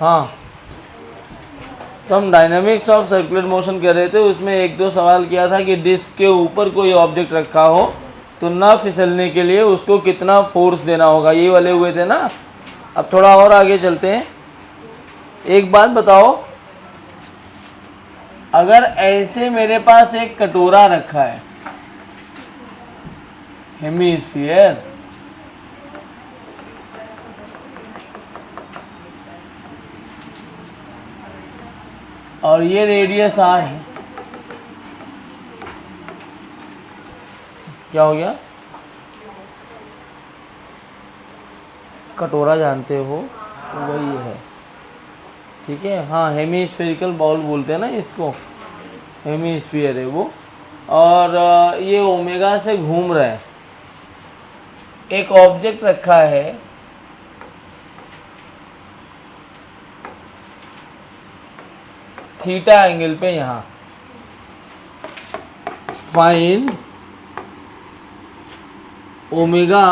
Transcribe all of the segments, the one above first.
हाँ, तो हम डायनामिक्स ऑफ सर्कुलर मोशन कर रहे थे, उसमें एक दो सवाल किया था कि डिस्क के ऊपर कोई ऑब्जेक्ट रखा हो तो ना फिसलने के लिए उसको कितना फोर्स देना होगा, ये वाले हुए थे ना। अब थोड़ा और आगे चलते हैं। एक बात बताओ, अगर ऐसे मेरे पास एक कटोरा रखा है, हेमीस्फीयर, और ये रेडियस आर है, क्या हो गया? कटोरा जानते हो, वही है, ठीक है। हाँ, हेमीस्फेरिकल बाउल बोलते हैं ना इसको, हेमीस्फीयर है वो। और ये ओमेगा से घूम रहा है, एक ऑब्जेक्ट रखा है, थीटा एंगल पे यहाँ। Find omega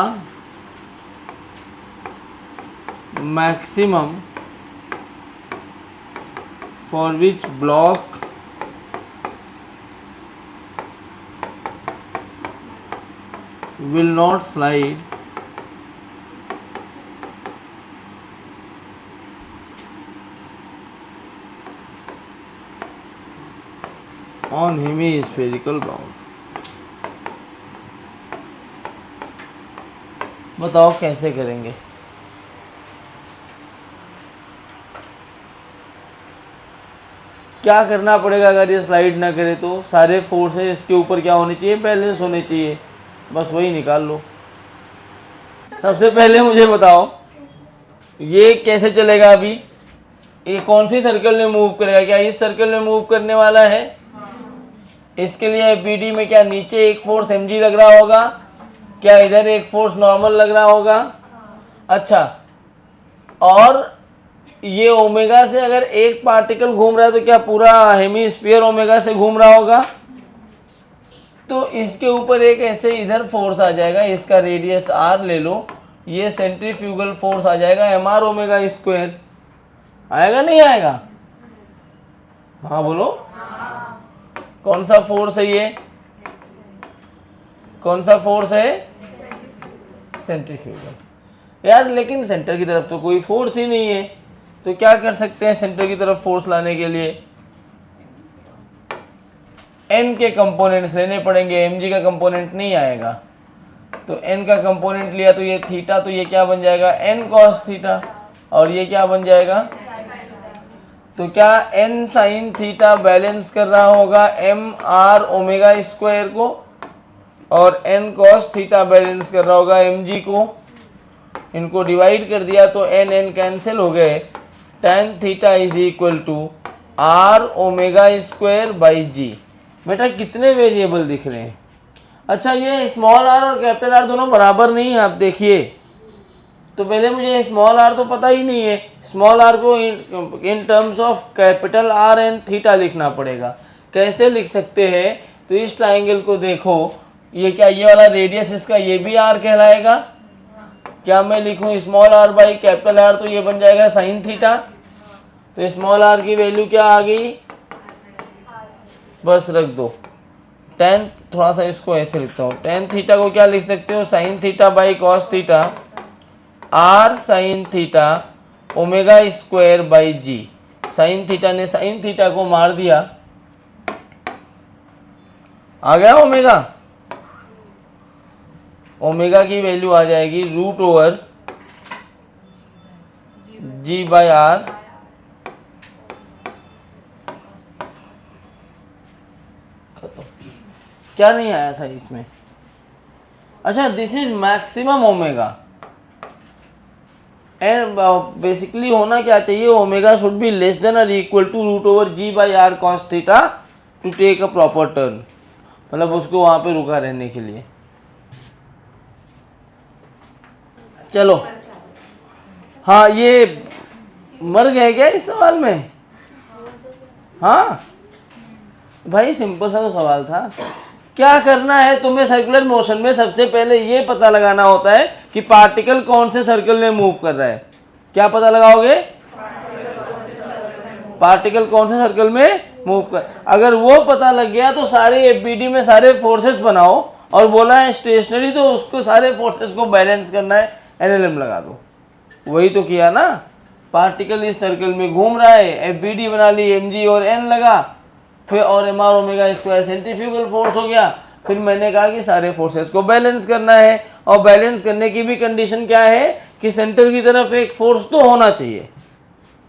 maximum for which block will not slide on hemispherical bound। बताओ कैसे करेंगे? क्या करना पड़ेगा अगर ये स्लाइड ना करे तो? सारे फोर्सेस इसके ऊपर क्या होने चाहिए? बैलेंस होने चाहिए, बस वही निकाल लो। सबसे पहले मुझे बताओ ये कैसे चलेगा? अभी ये कौन सी सर्कल में मूव करेगा? क्या इस सर्कल में मूव करने वाला है? इसके लिए बीडी में क्या नीचे एक फोर्स mg लग रहा होगा? क्या इधर एक फोर्स नॉर्मल लग रहा होगा? अच्छा, और ये ओमेगा से अगर एक पार्टिकल घूम रहा है तो क्या पूरा हेमीस्फीयर ओमेगा से घूम रहा होगा? तो इसके ऊपर एक ऐसे इधर फोर्स आ जाएगा, इसका रेडियस r ले लो, ये सेंट्रीफ्यूगल फोर्स आ जाएगा mr ओमेगा स्क्वायर। आएगा नहीं आएगा? हाँ बोलो। कौन सा फोर्स है ये? कौन सा फोर्स है? सेंट्रीफ्यूगल। यार लेकिन सेंटर की तरफ तो कोई फोर्स ही नहीं है, तो क्या कर सकते हैं सेंटर की तरफ फोर्स लाने के लिए? n के कंपोनेंट्स लेने पड़ेंगे, mg का कंपोनेंट नहीं आएगा। तो n का कंपोनेंट लिया तो ये थीटा, तो ये क्या बन जाएगा? n cos थीटा, और ये क्या बन जाएगा? तो क्या n साइन थीटा बैलेंस कर रहा होगा mr ओमेगा स्क्वायर को, और n cos थीटा बैलेंस कर रहा होगा mg को। इनको डिवाइड कर दिया तो n n कैंसिल हो गए, tan theta is equal to r omega square by g. बेटा कितने वेरिएबल दिख रहे हैं? अच्छा, ये स्मॉल r और कैपिटल R दोनों बराबर नहीं है, आप देखिए। तो पहले मुझे स्मॉल r तो पता ही नहीं है, स्मॉल r को in terms of capital R and theta लिखना पड़ेगा। कैसे लिख सकते हैं? तो इस ट्राइंगल को देखो, ये क्या, ये वाला रेडियस इसका ये भी r कहलाएगा। क्या मैं लिखूं small r by capital R, तो ये बन जाएगा साइन थीटा। तो स्मॉल r की वैल्यू क्या आ गई? बस रख दो tan, थोड़ा सा इसको ऐसे लिखता हूँ, tan थीटा को क्या लिख सकते हो? Sine theta by cos theta, r sine theta omega square by g. Sine theta ने साइन थीटा को मार दिया, आ गया ओमेगा। ओमेगा की वैल्यू आ जाएगी root over g by R खत्म। क्या नहीं आया था इसमें? अच्छा, this is maximum omega, and basically होना क्या चाहिए? Omega should be less than और equal to root over g by R cos theta to take a proper turn, मतलब उसको वहां पे रुका रहने के लिए। चलो, हाँ, ये मर गए क्या इस सवाल में? हाँ भाई, सिंपल सा तो सवाल था। क्या करना है तुम्हें? सर्कुलर मोशन में सबसे पहले ये पता लगाना होता है कि पार्टिकल कौन से सर्कल में मूव कर रहा है। क्या पता लगाओगे? पार्टिकल कौन से सर्कल में मूव कर, अगर वो पता लग गया तो सारे एफबीडी में सारे फोर्सेस बनाओ, और बोला है स्टेशनरी तो उसको सारे फोर्सेस को बैलेंस करना है, एनएलएम लगा दो। वही तो किया ना, पार्टिकल इस सर्कल में घूम रहा है, एफबीडी बना ली, एमजी और एन लगा, फिर और m r omega square centrifugal force हो गया। फिर मैंने कहा कि सारे फोर्सेस को बैलेंस करना है, और बैलेंस करने की भी कंडीशन क्या है कि सेंटर की तरफ एक फोर्स तो होना चाहिए।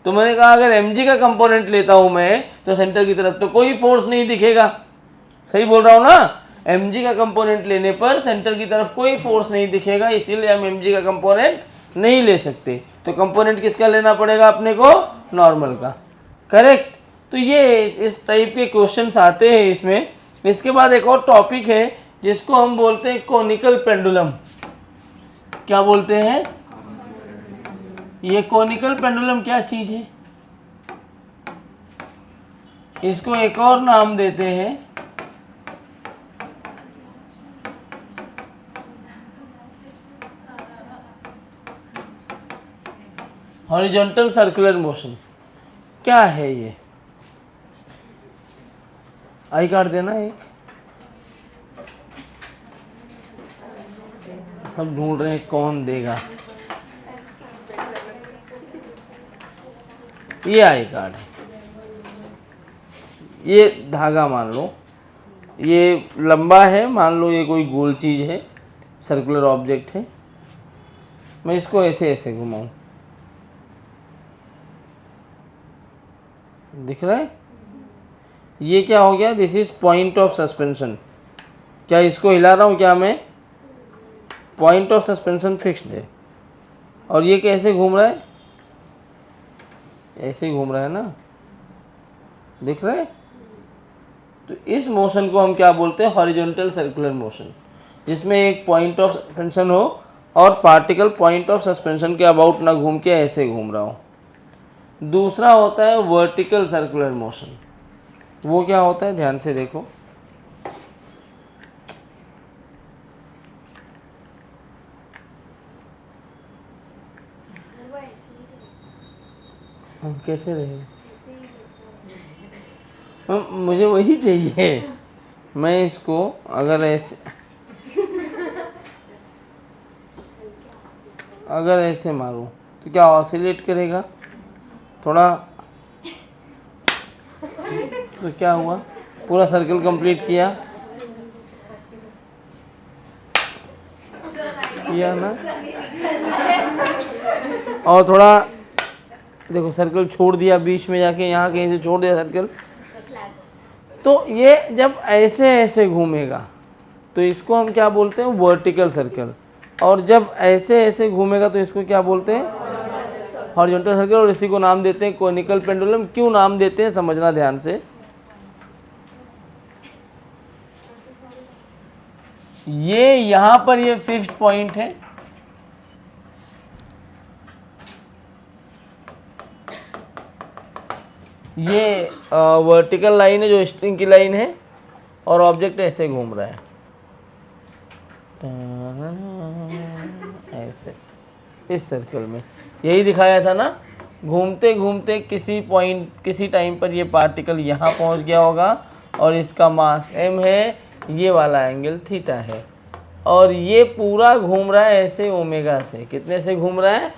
तो मैंने कहा अगर mg का कंपोनेंट लेता हूं मैं तो सेंटर की तरफ तो कोई फोर्स नहीं दिखेगा, सही बोल रहा हूं ना। mg का कंपोनेंट लेने पर सेंटर की तरफ कोई फोर्स नहीं दिखेगा, इसीलिए हम mg का कंपोनेंट नहीं ले सकते। तो कंपोनेंट किसका लेना पड़ेगा अपने को, नॉर्मल का, करेक्ट। तो ये इस टाइप के क्वेश्चंस आते हैं इसमें। इसके बाद एक और टॉपिक है जिसको हम बोलते हैं कोनिकल पेंडुलम। क्या बोलते हैं, ये कोनिकल पेंडुलम क्या चीज है, इसको एक और नाम देते हैं हॉरिजॉन्टल सर्कुलर मोशन। क्या है ये, आई कार्ड देना एक, सब ढूंढ रहे हैं कौन देगा। ये आई कार्ड है, ये धागा मान लो, ये लंबा है, मान लो ये कोई गोल चीज है, सर्कुलर ऑब्जेक्ट है, मैं इसको ऐसे ऐसे घुमाऊं, दिख रहा है, ये क्या हो गया, this is point of suspension. क्या इसको हिला रहा हूँ क्या मैं, पॉइंट ऑफ सस्पेंशन फिक्स्ड है, और ये कैसे घूम रहा है, ऐसे ही घूम रहा है ना, दिख रहा है। तो इस मोशन को हम क्या बोलते हैं, हॉरिजॉन्टल सर्कुलर मोशन, जिसमें एक पॉइंट ऑफ सस्पेंशन हो और पार्टिकल पॉइंट ऑफ सस्पेंशन के अबाउट ना घूम के ऐसे घूम रहा हो। दूसरा होता है वर्टिकल सर्कुलर मोशन। वो क्या होता है, ध्यान से देखो, हम कैसे रहे, मुझे वही चाहिए। मैं इसको अगर ऐसे मारूं तो क्या ऑसिलेट करेगा थोड़ा, तो क्या हुआ, पूरा सर्कल कंप्लीट किया ना, और थोड़ा देखो सर्कल छोड़ दिया बीच में जाके, यहाँ कहीं से छोड़ दिया सर्कल, तो ये जब ऐसे ऐसे घूमेगा तो इसको हम क्या बोलते हैं, वर्टिकल सर्कल, और जब ऐसे ऐसे घूमेगा तो इसको क्या बोलते हैं, हॉरिजॉन्टल सर्कल, और इसी को नाम देते हैं कोनिकल पेंडुलम। क्यों नाम देते हैं समझना ध्यान से, ये यहाँ पर ये फिक्स्ड पॉइंट है, ये वर्टिकल लाइन है जो स्ट्रिंग की लाइन है, और ऑब्जेक्ट ऐसे घूम रहा है ऐसे इस सर्कल में, यही दिखाया था ना। घूमते घूमते किसी पॉइंट किसी टाइम पर ये पार्टिकल यहाँ पहुँच गया होगा, और इसका मास m है, ये वाला एंगल थीटा है, और ये पूरा घूम रहा है ऐसे ओमेगा से। कितने से घूम रहा है,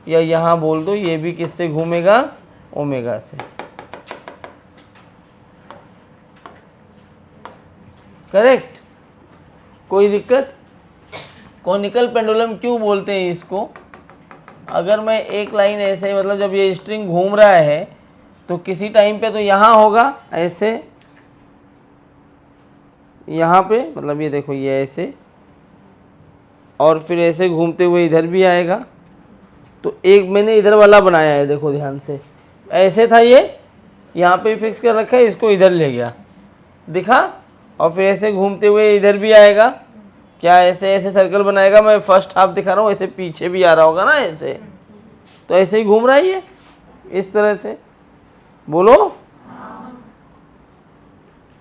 या यहाँ बोल दो ये भी किससे घूमेगा, ओमेगा से, करेक्ट, कोई दिक्कत। कोनिकल पेंडुलम क्यों बोलते हैं इसको, अगर मैं एक लाइन ऐसे, मतलब जब ये स्ट्रिंग घूम रहा है तो किसी टाइम पे तो यहाँ होगा ऐसे, यहाँ पे, मतलब ये देखो ये ऐसे, और फिर ऐसे घूमते हुए इधर भी आएगा। तो एक मैंने इधर वाला बनाया है, देखो ध्यान से, ऐसे था ये, यहाँ पे फिक्स कर रखा है, इसको इधर ले गया, दिखा, और फिर ऐसे घूमते हुए इधर भी आएगा, क्या ऐसे ऐसे सर्कल बनाएगा। मैं फर्स्ट हाफ दिखा रहा हूँ, ऐसे पीछे भी आ रहा होगा ना ऐसे, तो ऐसे ही घूम रहा है ये, इस तरह से, बोलो।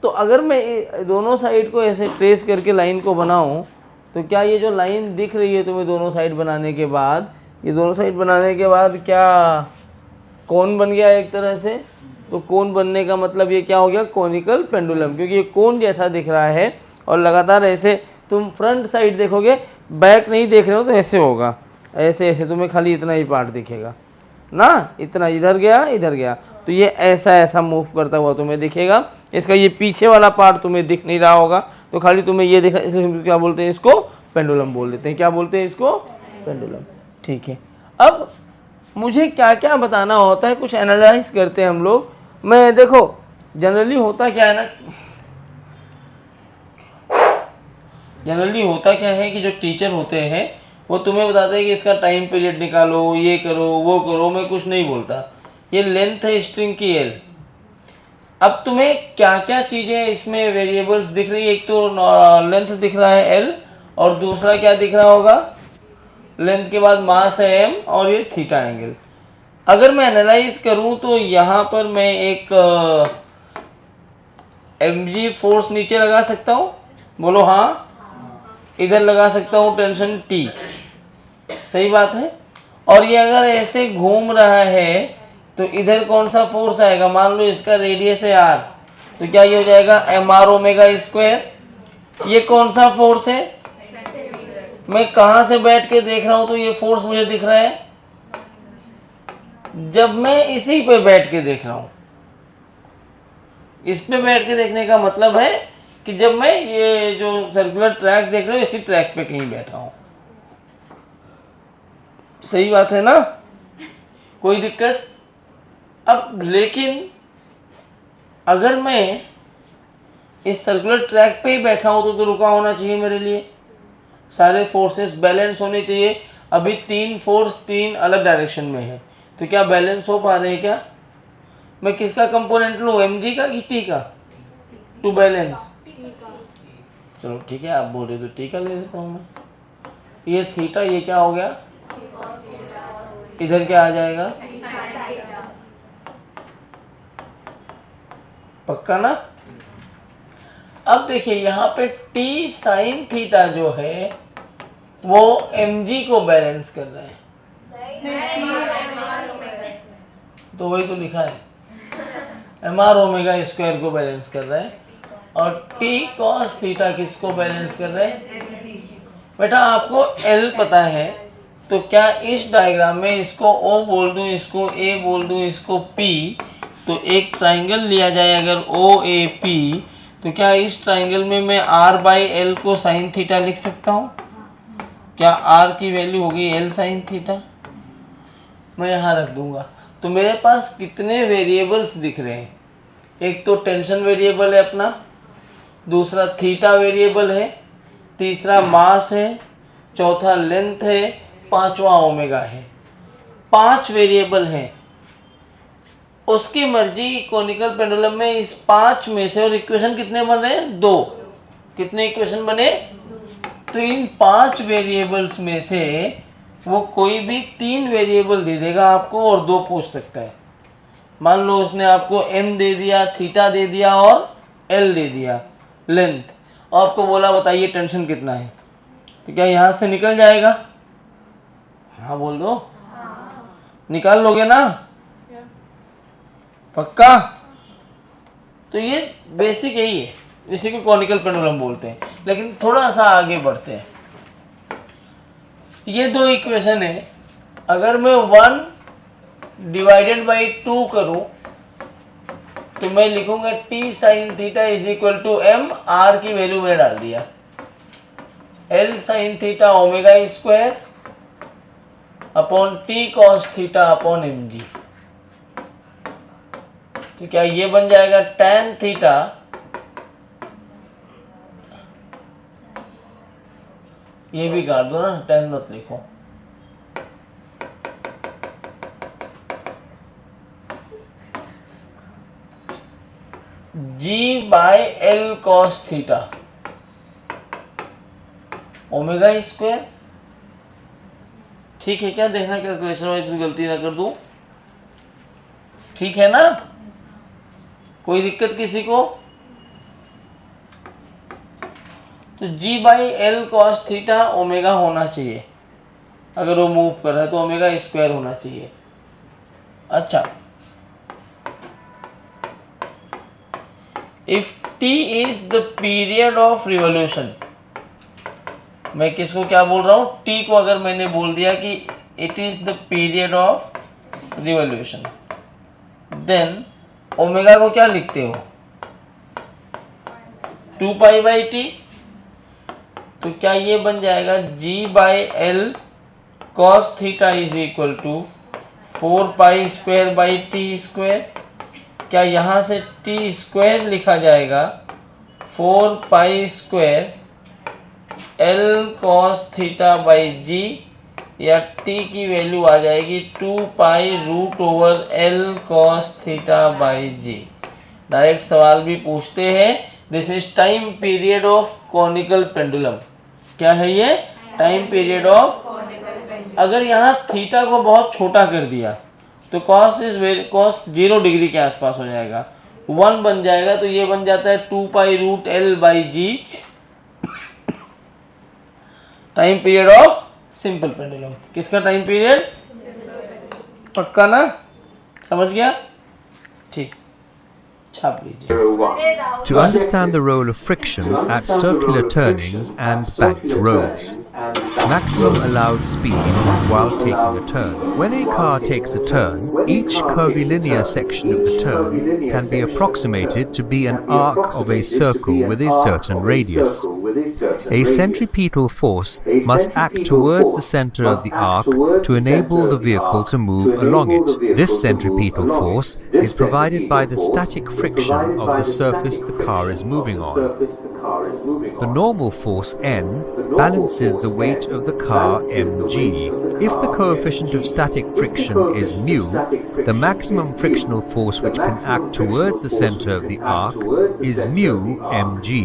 तो अगर मैं दोनों साइड को ऐसे ट्रेस करके लाइन को बनाऊं, तो क्या ये जो लाइन दिख रही है तुम्हें दोनों साइड बनाने के बाद, ये दोनों साइड बनाने के बाद क्या कोन बन गया एक तरह से। तो कोन बनने का मतलब ये क्या हो गया, कोनिकल पेंडुलम, क्योंकि ये कोन जैसा दिख रहा है और लगातार ऐसे तुम फ्रंट साइड देखोगे, बैक नहीं देख रहे हो तो ऐसे होगा, ऐसे ऐसे तुम्हें खाली इतना ही पार्ट दिखेगा ना, इतना इधर गया इधर गया, तो ये ऐसा ऐसा मूव करता हुआ तुम्हें दिखेगा। इसका ये पीछे वाला पार्ट तुम्हें दिख नहीं रहा होगा, तो खाली तुम्हें ये दिख रहा है, इसलिए क्या बोलते हैं इसको, पेंडुलम बोल देते हैं। क्या बोलते हैं इसको, पेंडुलम। ठीक है, अब मुझे क्या क्या बताना होता है, कुछ एनालाइज करते हैं हम लोग। मैं देखो जनरली होता क्या है ना, जनरली होता क्या है कि जो टीचर होते हैं वो तुम्हें बताते हैं कि इसका टाइम पीरियड निकालो, ये करो वो करो, मैं कुछ नहीं बोलता। ये लेंथ है स्ट्रिंग की एल। अब तुम्हें क्या क्या चीज़ें इसमें वेरिएबल्स दिख रही है, एक तो लेंथ दिख रहा है एल, और दूसरा क्या दिख रहा होगा, लेंथ के बाद मास है एम, और ये थीटा एंगल। अगर मैं एनालाइज करूं तो यहाँ पर मैं एक mg फोर्स नीचे लगा सकता हूँ, बोलो हाँ। इधर लगा सकता हूँ टेंशन T, सही बात है। और ये अगर ऐसे घूम रहा है तो इधर कौन सा फोर्स आएगा, मान लो इसका रेडियस है r, तो क्या ये हो जाएगा mr ओमेगा स्क्वायर। ये कौन सा फोर्स है, मैं कहाँ से बैठ के देख रहा हूँ तो ये फोर्स मुझे दिख रहा है, जब मैं इसी पे बैठ के देख रहा हूँ। इस पे बैठ के देखने का मतलब है कि जब मैं ये जो सर्कुलर ट्रैक देख रहा हूँ इसी ट्रैक पे कहीं बैठा हूँ, सही बात है ना, कोई दिक्कत। अब लेकिन अगर मैं इस सर्कुलर ट्रैक पे ही बैठा हूँ तो रुका होना चाहिए मेरे लिए, सारे फोर्सेस बैलेंस होने चाहिए। अभी तीन फोर्स तीन अलग डायरेक्शन में है, तो क्या बैलेंस हो पा रहे हैं क्या, मैं किसका कंपोनेंट लूँ, mg का कि t का, टू बैलेंस। चलो ठीक है, आप बोल रहे तो t का ले लेता हूँ मैं। ये थीटा, ये क्या हो गया, इधर क्या आ जाएगा, पक्का ना। अब देखिए यहाँ पे t साइन थीटा जो है वो mg को बैलेंस कर रहा है, तो वही तो लिखा है, mr ओमेगा स्क्वायर को बैलेंस कर रहा है, और t cos थीटा किसको बैलेंस कर रहा है। बेटा आपको l पता है, तो क्या इस डायग्राम में इसको O बोल दूं, इसको A बोल दूं, इसको P, तो एक ट्राइंगल लिया जाए अगर OAP, तो क्या इस ट्राइंगल में मैं R बाई एल को साइन थीटा लिख सकता हूँ, क्या R की वैल्यू होगी L साइन थीटा, मैं यहाँ रख दूंगा। तो मेरे पास कितने वेरिएबल्स दिख रहे हैं, एक तो टेंशन वेरिएबल है अपना, दूसरा थीटा वेरिएबल है, तीसरा मास है, चौथा लेंथ है, पांचवा ओमेगा है। 5 वेरिएबल हैं। उसकी मर्जी कोनिकल पेंडुलम में इस 5 में से, और इक्वेशन कितने बन रहे हैं, 2, कितने इक्वेशन बने, तो इन 5 वेरिएबल्स में से वो कोई भी 3 वेरिएबल दे देगा आपको और 2 पूछ सकता है। मान लो उसने आपको m दे दिया, थीटा दे दिया और l दे दिया लेंथ, और आपको बोला बताइए टेंशन कितना है, तो क्या यहाँ से निकल जाएगा, हाँ बोल दो, निकाल लोगे ना, पक्का। तो ये बेसिक यही है, इसी को कॉनिकल पेंडुलम बोलते हैं। लेकिन थोड़ा सा आगे बढ़ते हैं, ये 2 इक्वेशन है, अगर मैं 1 डिवाइडेड बाई 2 करूं तो मैं लिखूंगा t sine theta is equal to m, r की वैल्यू में डाल दिया, l sine theta omega square upon t cos theta upon mg। तो क्या ये बन जाएगा tan थीटा ये भी काट दो ना, tan मत लिखो, g by L cos theta omega square. ठीक है क्या, देखना कैलकुलेशन में गलती ना कर दूं, ठीक है ना, कोई दिक्कत किसी को। तो g by L cos theta omega होना चाहिए, अगर वो मूव कर रहा है तो ओमेगा स्क्वायर होना चाहिए। अच्छा, if t is the period of revolution, मैं किसको क्या बोल रहा हूँ, t को अगर मैंने बोल दिया कि it is the period of revolution, then omega को क्या लिखते हो, 2 पाई बाई टी। तो क्या ये बन जाएगा g by L cos theta is equal to 4 pi square by T square. क्या यहाँ से टी स्क्वायर लिखा जाएगा 4 pi square L cos theta by g, या टी की वैल्यू आ जाएगी 2 pi root over L cos theta by g. Direct सवाल भी पूछते हैं। This is time period of conical pendulum. क्या है ये, टाइम पीरियड ऑफ। अगर यहाँ थीटा को बहुत छोटा कर दिया तो कॉस 0 डिग्री के आसपास हो जाएगा, 1 बन जाएगा, तो ये बन जाता है 2 pi root l by g, time period of simple pendulum. किसका टाइम पीरियड, पक्का ना, समझ गया, ठीक, छाप लीजिए। To understand the role of friction at circular turnings and banked roads. Maximum allowed speed while taking a turn. When a car takes a turn, each curvilinear section of the turn can be approximated to be an arc of a circle with a certain radius. A centripetal force must act towards the center of the arc to enable the vehicle to move along it. This centripetal force is provided by the static friction of the surface the car is moving on. The normal force N balances the weight of the car mg. If the coefficient of static friction is mu, the maximum frictional force which can act towards the center of the arc is mu mg.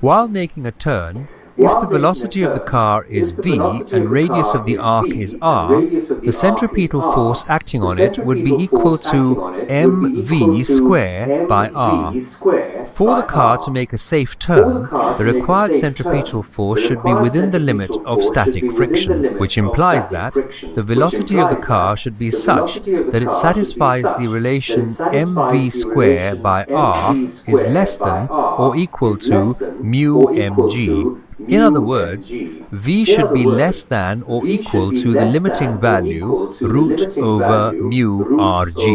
While making a turn, if the velocity of the car is v and radius of the arc is r, the centripetal force acting on it would be equal to mv square by r. For the car to make a safe turn, the required centripetal force should be within the limit of static friction, which implies that the velocity of the car should be such that it satisfies the relation mv square by r is less than or equal to mu mg. In other words, v should be less than or equal to the limiting value root over mu rg.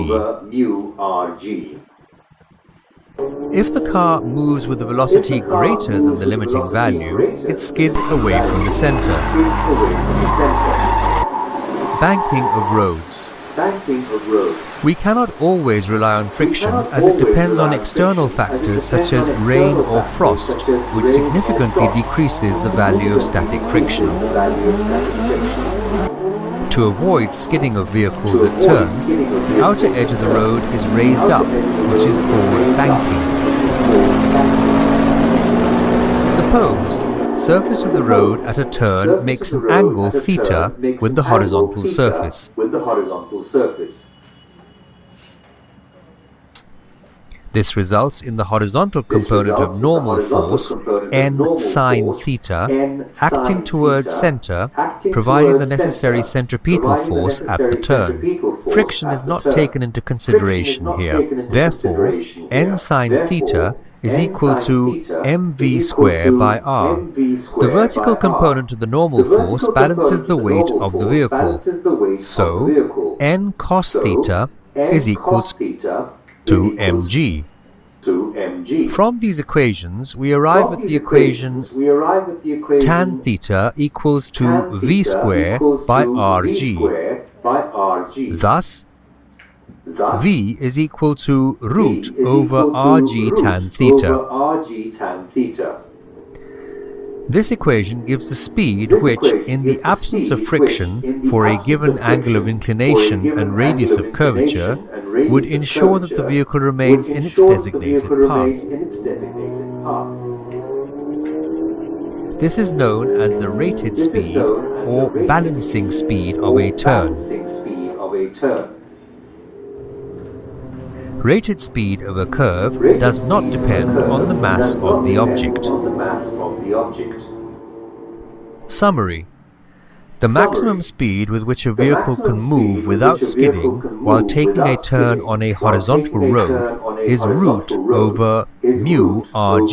If the car moves with a velocity greater than the limiting value, it skids away from the center. Banking of roads. We cannot always rely on friction as it depends on external factors such as rain or frost, which significantly decreases the value of static friction. To avoid skidding of vehicles at turns, the outer edge of the road is raised up, which is called banking. Suppose surface of the road at a turn makes an angle theta with the horizontal surface. This results in the horizontal component of normal force n sine theta acting towards center, providing the necessary centripetal force at the turn. Friction is not taken into consideration here. Therefore, n sine theta is equal to mv square by r. The vertical component of the normal force balances the weight of the vehicle. So, n cos theta is equal to mg. From these equations, we arrive at the equation tan theta equals to v square by rg. Thus, v is equal to root over rg tan theta. This equation gives the speed which, in the absence of friction, for a given angle of inclination and radius of curvature, would ensure that the vehicle remains in its designated path. This is known as the rated speed or balancing speed of a turn. Rated speed of a curve does not depend on the mass of the object. Summary. The maximum speed with which a vehicle can move without skidding while taking a turn on a horizontal road is root over mu rg.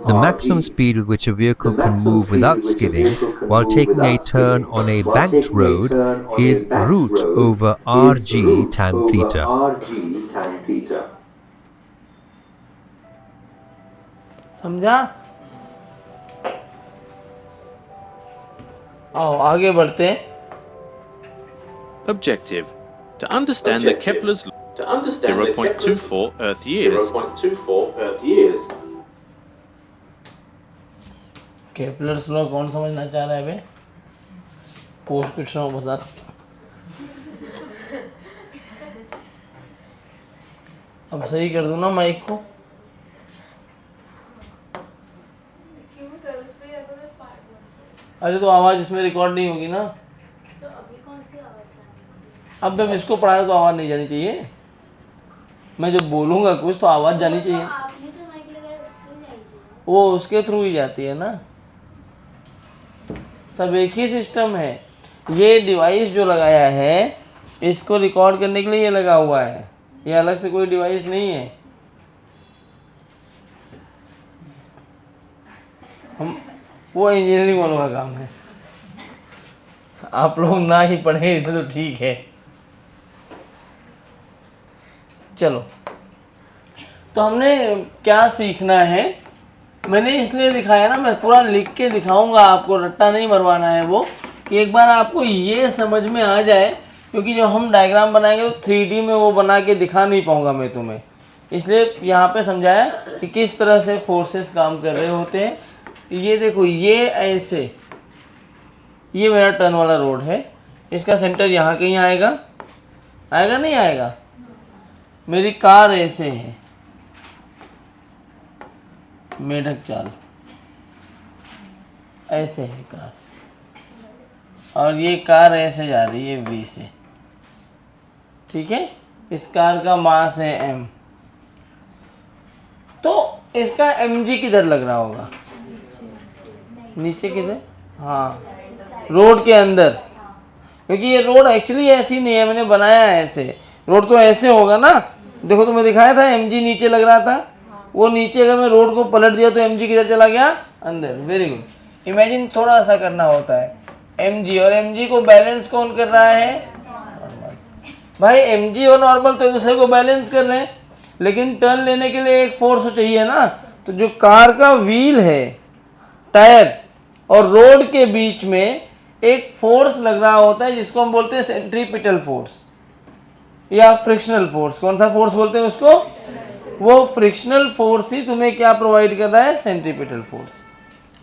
The maximum speed with which a vehicle can move without skidding while taking a turn on a banked road is root over rg tan theta. समझा? आओ आगे बढ़ते हैं. Objective: to understand the Kepler's law, 0.24 Earth years. Kepler's law कौन समझना चाह रहा है बे? पोस्ट पूछ रहा हूँ बता. अब सही कर दूँ ना माइक को? अरे तो आवाज़ इसमें रिकॉर्ड नहीं होगी ना. तो अभी कौन सी आवाज जानी? अब जब इसको पढ़ाया तो आवाज़ नहीं जानी चाहिए. मैं जब बोलूँगा कुछ तो आवाज़ जानी चाहिए. आपने तो माइक लगाया उससे जाएगी. वो उसके थ्रू ही जाती है ना. सब एक ही सिस्टम है. ये डिवाइस जो लगाया है इसको रिकॉर्ड करने के लिए ये लगा हुआ है. ये अलग से कोई डिवाइस नहीं है. हम वो इंजीनियरिंग वालों का काम है. आप लोग ना ही पढ़े इसमें तो ठीक है. चलो, तो हमने क्या सीखना है मैंने इसलिए दिखाया ना, मैं पूरा लिख के दिखाऊंगा आपको, रट्टा नहीं मरवाना है वो, कि एक बार आपको ये समझ में आ जाए. क्योंकि जब हम डायग्राम बनाएंगे तो 3D में वो बना के दिखा नहीं पाऊंगा मैं तुम्हें. इसलिए यहाँ पे समझाया कि किस तरह से फोर्सेस काम कर रहे होते हैं. ये देखो, ये ऐसे, ये मेरा टर्न वाला रोड है. इसका सेंटर यहाँ कहीं आएगा, आएगा नहीं आएगा. मेरी कार ऐसे है, मेढक चाल ऐसे है कार, और ये कार ऐसे जा रही है V से. ठीक है. इस कार का मास है m. तो इसका mg किधर लग रहा होगा? नीचे किधर? हाँ, रोड के अंदर. क्योंकि ये रोड एक्चुअली ऐसी नहीं है, मैंने बनाया है ऐसे. रोड तो ऐसे होगा ना. देखो तुम्हें दिखाया था mg नीचे लग रहा था. वो नीचे अगर मैं रोड को पलट दिया तो mg किधर चला गया? अंदर. Very good. इमेजिन थोड़ा सा करना होता है. mg और mg को बैलेंस कौन कर रहा है? नॉर्मल. भाई mg और नॉर्मल तो एक दूसरे को बैलेंस कर रहे हैं, लेकिन टर्न लेने के लिए एक फोर्स चाहिए ना. तो जो कार का व्हील है, टायर और रोड के बीच में एक फोर्स लग रहा होता है जिसको हम बोलते हैं सेंट्रीपिटल फोर्स या फ्रिक्शनल फोर्स. कौन सा फोर्स बोलते हैं उसको? वो फ्रिक्शनल फोर्स ही तुम्हें क्या प्रोवाइड कर रहा है? Centripetal force.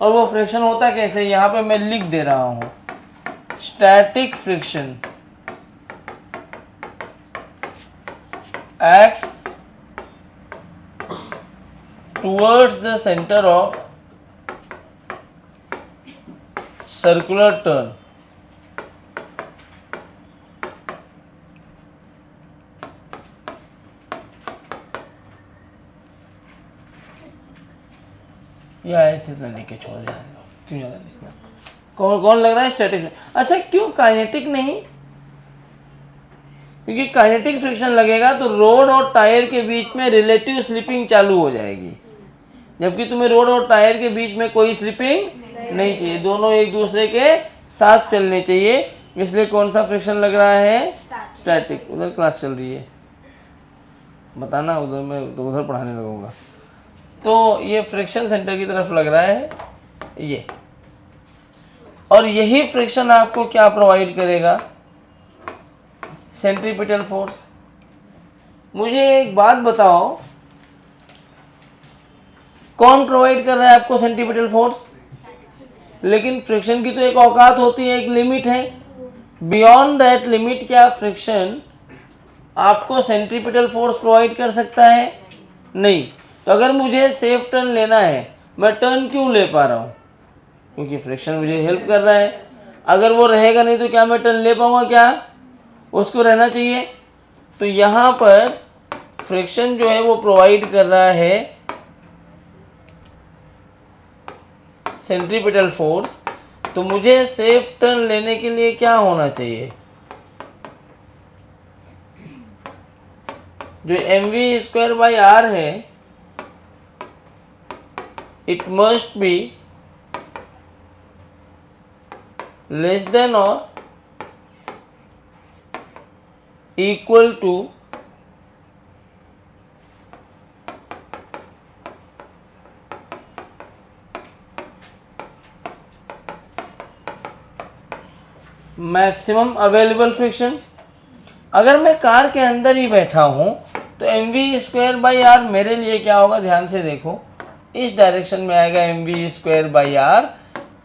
और वो फ्रिक्शन होता कैसे? यहाँ पे मैं लिख दे रहा हूँ. Static friction acts towards the center of circular turn. या ऐसे इतना लिख के छोड़ देना, क्यों ज़्यादा लिखना. कौन कौन लग रहा है? स्टैटिक. अच्छा, क्यों काइनेटिक नहीं? क्योंकि काइनेटिक फ्रिक्शन लगेगा तो रोड और टायर के बीच में रिलेटिव स्लिपिंग चालू हो जाएगी, जबकि तुम्हें रोड और टायर के बीच में कोई स्लिपिंग नहीं चाहिए. दोनों एक दूसरे के साथ चलने चाहिए. इसलिए कौन सा फ्रिक्शन लग रहा है? स्टैटिक. उधर क्लास चल रही है, बताना. उधर मैं तो उधर पढ़ाने लगूंगा. तो ये फ्रिक्शन सेंटर की तरफ लग रहा है ये. और यही फ्रिक्शन आपको क्या प्रोवाइड करेगा? Centripetal force. मुझे एक बात बताओ, कौन प्रोवाइड कर रहा है आपको सेंट्रीपिटल फोर्स? लेकिन फ्रिक्शन की तो एक औकात होती है, एक लिमिट है. बियॉन्ड दैट लिमिट क्या फ्रिक्शन आपको सेंट्रीपिटल फोर्स प्रोवाइड कर सकता है? नहीं. तो अगर मुझे सेफ टर्न लेना है, मैं टर्न क्यों ले पा रहा हूँ? क्योंकि फ्रिक्शन मुझे हेल्प कर रहा है. अगर वो रहेगा नहीं तो क्या मैं टर्न ले पाऊंगा? क्या उसको रहना चाहिए. तो यहाँ पर फ्रिक्शन जो है वो प्रोवाइड कर रहा है सेंट्रीपिटल फोर्स. तो मुझे सेफ टर्न लेने के लिए क्या होना चाहिए? जो mv²/r है, it must be less than और equal to maximum available friction. अगर मैं कार के अंदर ही बैठा हूं तो mv²/r मेरे लिए क्या होगा? ध्यान से देखो, इस डायरेक्शन में आएगा mv²/r।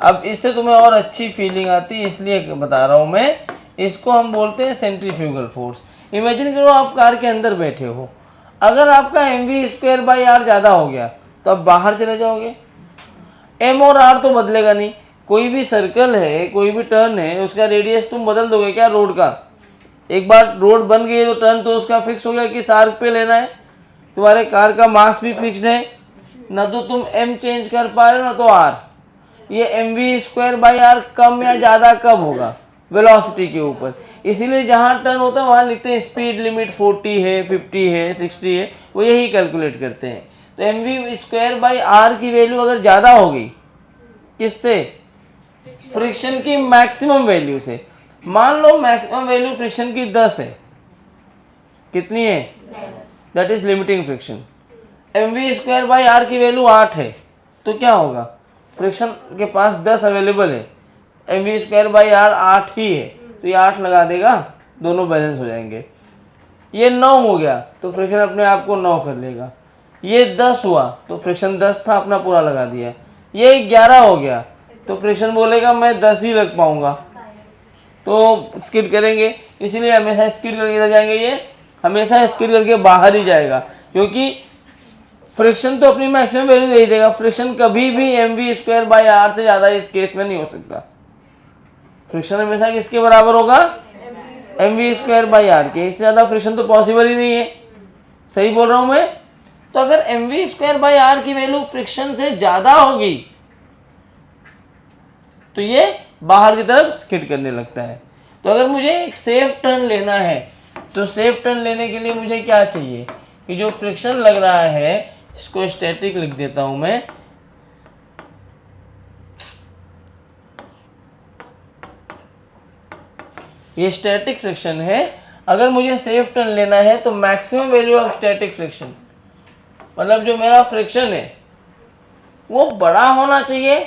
अब इससे तुम्हें और अच्छी फीलिंग आती है इसलिए बता रहा हूं मैं। इसको हम बोलते हैं सेंट्रीफ्यूगल फोर्स। इमेजिन करो आप कार के अंदर बैठे हो, अगर आपका mv²/r ज़्यादा हो गया तो आप बाहर चले जाओगे। m और r तो बदलेगा नहीं। कोई भी सर्कल है, कोई भी टर्न है, उसका रेडियस तुम बदल दोगे क्या? रोड का एक बार रोड बन गई तो टर्न तो उसका फिक्स हो गया कि आर्क पे लेना है। तुम्हारे कार का मास भी फिक्स्ड है, ना तो तुम m चेंज कर पा रहे हो ना तो r। ये mv²/r कम या ज़्यादा कब होगा? वेलोसिटी के ऊपर। इसीलिए जहाँ टर्न होता है वहाँ लिखते हैं स्पीड लिमिट 40 है, 50 है, 60 है, वो यही कैलकुलेट करते हैं। तो mv²/r की वैल्यू अगर ज़्यादा होगी, किससे? फ्रिक्शन की मैक्सिमम वैल्यू से। मान लो मैक्सिमम वैल्यू फ्रिक्शन की 10 है। कितनी है? That is limiting friction. mv²/r की वैल्यू 8 है तो क्या होगा? फ्रिक्शन के पास 10 अवेलेबल है, mv²/r 8 ही है तो ये 8 लगा देगा, दोनों बैलेंस हो जाएंगे। ये 9 हो गया तो फ्रिक्शन अपने आप को 9 कर लेगा। ये 10 हुआ तो फ्रिक्शन 10 था, अपना पूरा लगा दिया। ये 11 हो गया तो फ्रिक्शन बोलेगा मैं 10 ही लग पाऊंगा, तो स्किड करेंगे। इसीलिए हमेशा स्किड करके इधर जाएंगे, ये हमेशा स्किड करके बाहर ही जाएगा, क्योंकि फ्रिक्शन तो अपनी मैक्सिमम वैल्यू दे ही देगा। फ्रिक्शन कभी भी mv²/r से ज़्यादा इस केस में नहीं हो सकता। फ्रिक्शन हमेशा किसके बराबर होगा? mv²/r के। इससे ज़्यादा फ्रिक्शन तो पॉसिबल ही नहीं है। सही बोल रहा हूँ मैं? तो अगर mv²/r की वैल्यू फ्रिक्शन से ज़्यादा होगी तो ये बाहर की तरफ स्किड करने लगता है। तो अगर मुझे एक सेफ टर्न लेना है तो सेफ टर्न लेने के लिए मुझे क्या चाहिए कि जो फ्रिक्शन लग रहा है, इसको स्टैटिक लिख देता हूं मैं, ये स्टैटिक फ्रिक्शन है। अगर मुझे सेफ टर्न लेना है तो maximum value of static friction, मतलब जो मेरा फ्रिक्शन है वो बड़ा होना चाहिए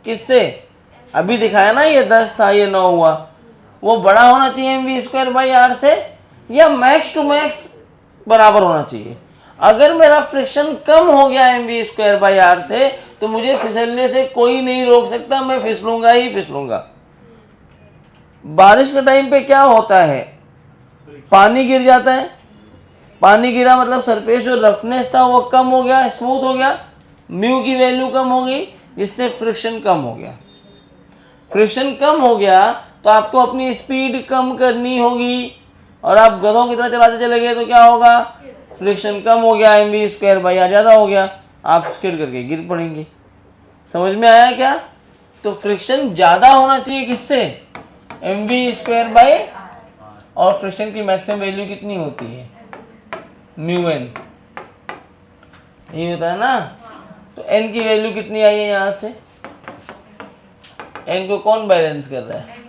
किससे? अभी दिखाया ना, ये 10 था, ये 9 हुआ। वो बड़ा होना चाहिए mv²/r से, या मैक्स टू मैक्स बराबर होना चाहिए। अगर मेरा फ्रिक्शन कम हो गया mv²/r से तो मुझे फिसलने से कोई नहीं रोक सकता, मैं फिसलूंगा ही फिसलूंगा। बारिश के टाइम पे क्या होता है? पानी गिर जाता है। पानी गिरा मतलब सरफेस जो रफनेस था वो कम हो गया, स्मूथ हो गया, म्यू की वैल्यू कम हो गई, जिससे फ्रिक्शन कम हो गया। फ्रिक्शन कम हो गया तो आपको अपनी स्पीड कम करनी होगी, और आप गधों की तरह चलाते चले गए तो क्या होगा? फ्रिक्शन कम हो गया, mv²/r ज़्यादा हो गया, आप स्किड करके गिर पड़ेंगे। समझ में आया क्या? तो फ्रिक्शन ज़्यादा होना चाहिए किससे? mv²/r। और फ्रिक्शन की मैक्सिमम वैल्यू कितनी होती है? μn। यही होता है ना? तो n की वैल्यू कितनी आई है यहाँ से? n को कौन बैलेंस कर रहा है?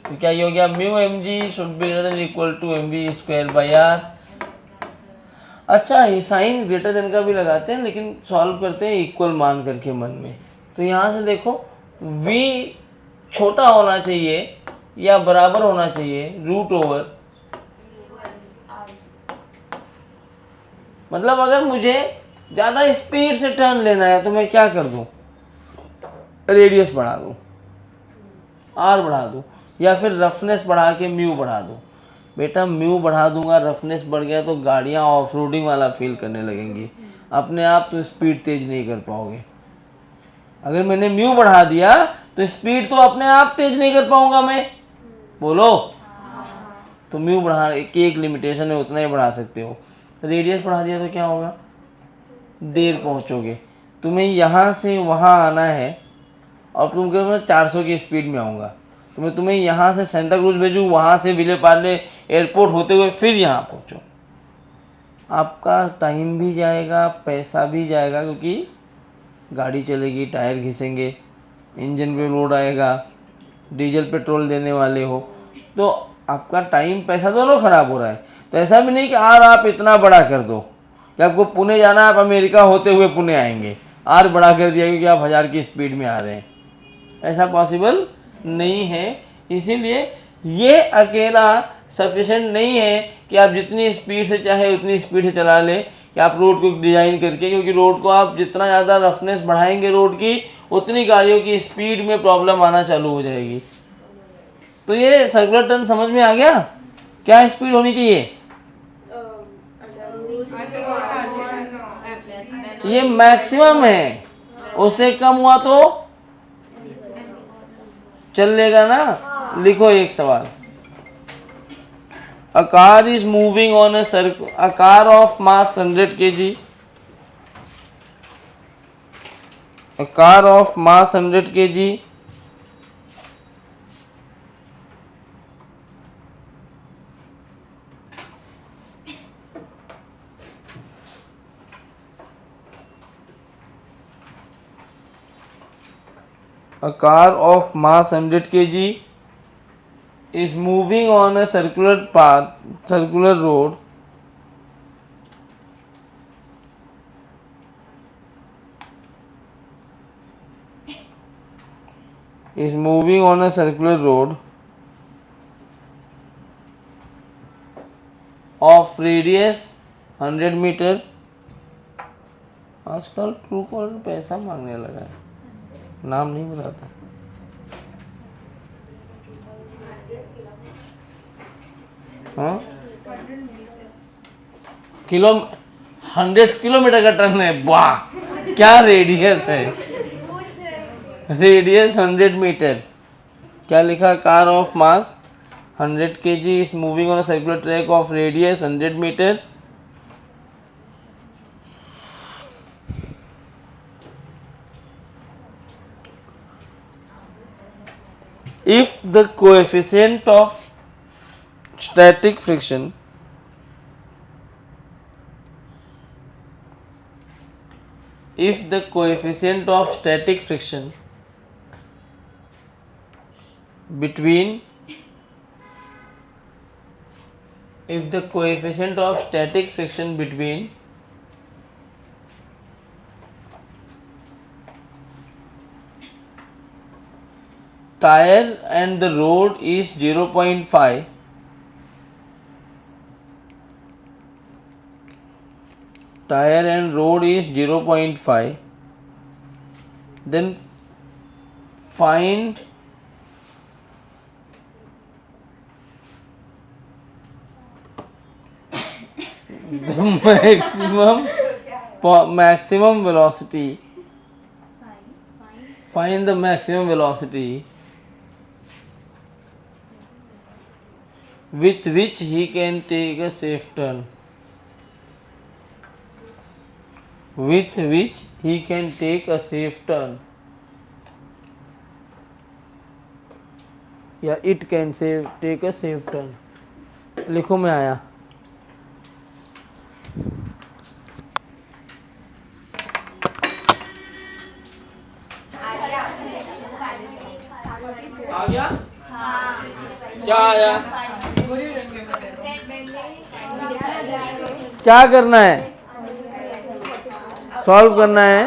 तो क्या ये हो गया? μmg should be greater than equal to mv²/r। अच्छा, ये साइन ग्रेटर देन का भी लगाते हैं, लेकिन सॉल्व करते हैं इक्वल मान करके मन में। तो यहाँ से देखो, v छोटा होना चाहिए या बराबर होना चाहिए √, मतलब अगर मुझे ज़्यादा स्पीड से टर्न लेना है तो मैं क्या कर दूं? रेडियस बढ़ा दूं, r बढ़ा दूं, या फिर रफनेस बढ़ा के म्यू बढ़ा दूं। बेटा म्यू बढ़ा दूंगा, रफनेस बढ़ गया तो गाड़ियाँ ऑफ रोडिंग वाला फील करने लगेंगी, अपने आप तो स्पीड तेज नहीं कर पाओगे। अगर मैंने म्यू बढ़ा दिया तो स्पीड तो अपने आप तेज नहीं कर पाऊंगा मैं, बोलो। तो म्यू बढ़ा की एक लिमिटेशन है, उतना ही बढ़ा सकते हो। रेडियस बढ़ा दिया तो क्या होगा? देर पहुंचोगे। तुम्हें यहाँ से वहाँ आना है और तुम कहो मैं 400 की स्पीड में आऊँगा, तो मैं तुम्हें यहाँ से सेंटा क्रूज भेजूँ, वहाँ से विले पार्ले एयरपोर्ट होते हुए फिर यहाँ पहुँचो, आपका टाइम भी जाएगा, पैसा भी जाएगा, क्योंकि गाड़ी चलेगी, टायर घिसेंगे, इंजन पे लोड आएगा, डीजल पेट्रोल देने वाले हो, तो आपका टाइम पैसा दोनों ख़राब हो रहा है। तो ऐसा भी नहीं कि आर आप इतना बड़ा कर दो कि आपको पुणे जाना है, आप अमेरिका होते हुए पुणे आएंगे, आर बड़ा कर दिया क्योंकि आप 1000 की स्पीड में आ रहे हैं, ऐसा पॉसिबल नहीं है। इसीलिए ये अकेला सफिशेंट नहीं है कि आप जितनी स्पीड से चाहे उतनी स्पीड से चला लें, कि आप रोड को डिज़ाइन करके, क्योंकि रोड को आप जितना ज़्यादा रफनेस बढ़ाएंगे रोड की, उतनी गाड़ियों की स्पीड में प्रॉब्लम आना चालू हो जाएगी। तो ये सर्कुलर टर्न समझ में आ गया, क्या स्पीड होनी चाहिए? ये मैक्सिमम है, उससे कम हुआ तो चल लेगा ना। लिखो एक सवाल, a car is moving on a circle, a car of mass 100 kg, a car of mass 100 kg a car of mass 100 kg is moving on a circular path, circular road, is moving on a circular road of radius 100 meter। आजकल true collar पैसा मांगने लगा है, नाम नहीं बताता। हाँ, 100 kilometre का टर्न है, वाह क्या रेडियस है, रेडियस 100 मीटर। क्या लिखा? Car of mass 100 kg is moving on a circular track of radius 100 metre. If the coefficient of static friction between tire and the road is 0.5, tire and road is 0.5, then find the maximum velocity, find the maximum velocity with which he can take a safe turn, with which he can take a safe turn, या it can take a safe turn। लिखो मैं आया। आ गया? क्या आया? क्या करना है? सॉल्व करना है।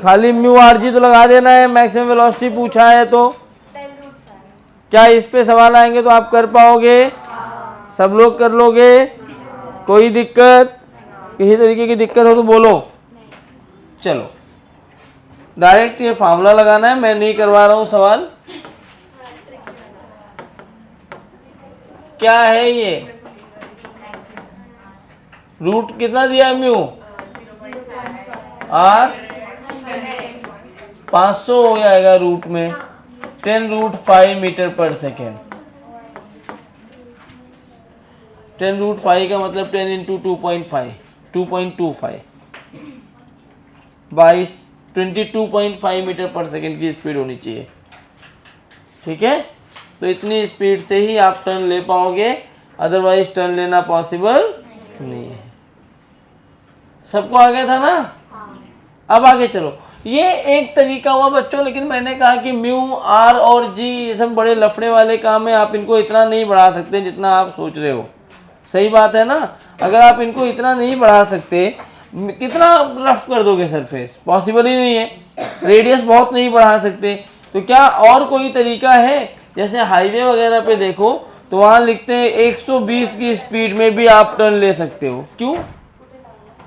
खाली म्यू आर जी तो लगा देना है, मैक्सिमम वेलोसिटी पूछा है तो। क्या इस पे सवाल आएंगे तो आप कर पाओगे? सब लोग कर लोगे? कोई दिक्कत? किसी तरीके की दिक्कत हो तो बोलो। चलो डायरेक्ट ये फार्मूला लगाना है, मैं नहीं करवा रहा हूं सवाल। क्या है ये? रूट कितना दिया है म्यू? आर 500 हो जाएगा रूट में 10√5 मीटर पर सेकेंड। 10√5 का मतलब 10 × 2.5 2.25 22 22.5 मीटर पर सेकेंड की स्पीड होनी चाहिए। ठीक है, तो इतनी स्पीड से ही आप टर्न ले पाओगे, अदरवाइज टर्न लेना पॉसिबल नहीं है। सबको आ गया था ना? अब आगे चलो। ये एक तरीका हुआ बच्चों, लेकिन मैंने कहा कि म्यू, आर और जी ये सब बड़े लफड़े वाले काम है, आप इनको इतना नहीं बढ़ा सकते जितना आप सोच रहे हो। सही बात है ना? अगर आप इनको इतना नहीं बढ़ा सकते, कितना रफ कर दोगे सरफेस, पॉसिबल ही नहीं है। रेडियस बहुत नहीं बढ़ा सकते, तो क्या और कोई तरीका है? जैसे हाईवे वगैरह पे देखो तो वहाँ लिखते हैं 120 की स्पीड में भी आप टर्न ले सकते हो। क्यों?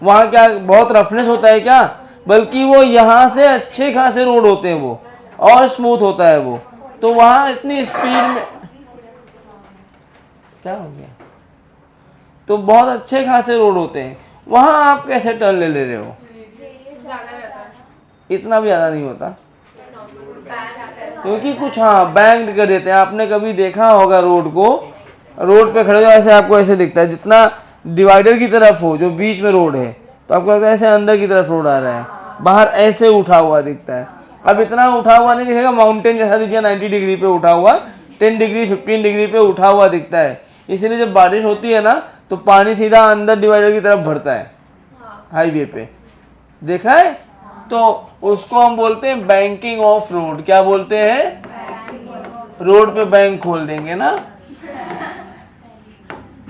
वहाँ क्या बहुत रफनेस होता है क्या? बल्कि वो यहाँ से अच्छे खासे रोड होते हैं, वो और स्मूथ होता है वो, तो वहाँ इतनी स्पीड में क्या हो गया, तो बहुत अच्छे खासे रोड होते हैं, वहाँ आप कैसे टर्न ले रहे हो? इतना भी ज़्यादा नहीं होता, क्योंकि कुछ हाँ बैंक्ड कर देते हैं। आपने कभी देखा होगा रोड को, रोड पे खड़े हो ऐसे आपको ऐसे दिखता है, जितना डिवाइडर की तरफ हो जो बीच में रोड है तो आपको लगता है ऐसे अंदर की तरफ रोड आ रहा है, बाहर ऐसे उठा हुआ दिखता है। अब इतना उठा हुआ नहीं दिखेगा, माउंटेन जैसा दिखेगा 90 डिग्री पे उठा हुआ, 10 डिग्री 15 डिग्री पे उठा हुआ दिखता है। इसीलिए जब बारिश होती है ना तो पानी सीधा अंदर डिवाइडर की तरफ भरता है हाईवे पे, देखा है? तो उसको हम बोलते हैं बैंकिंग ऑफ रोड। क्या बोलते हैं? रोड पे बैंक खोल देंगे ना,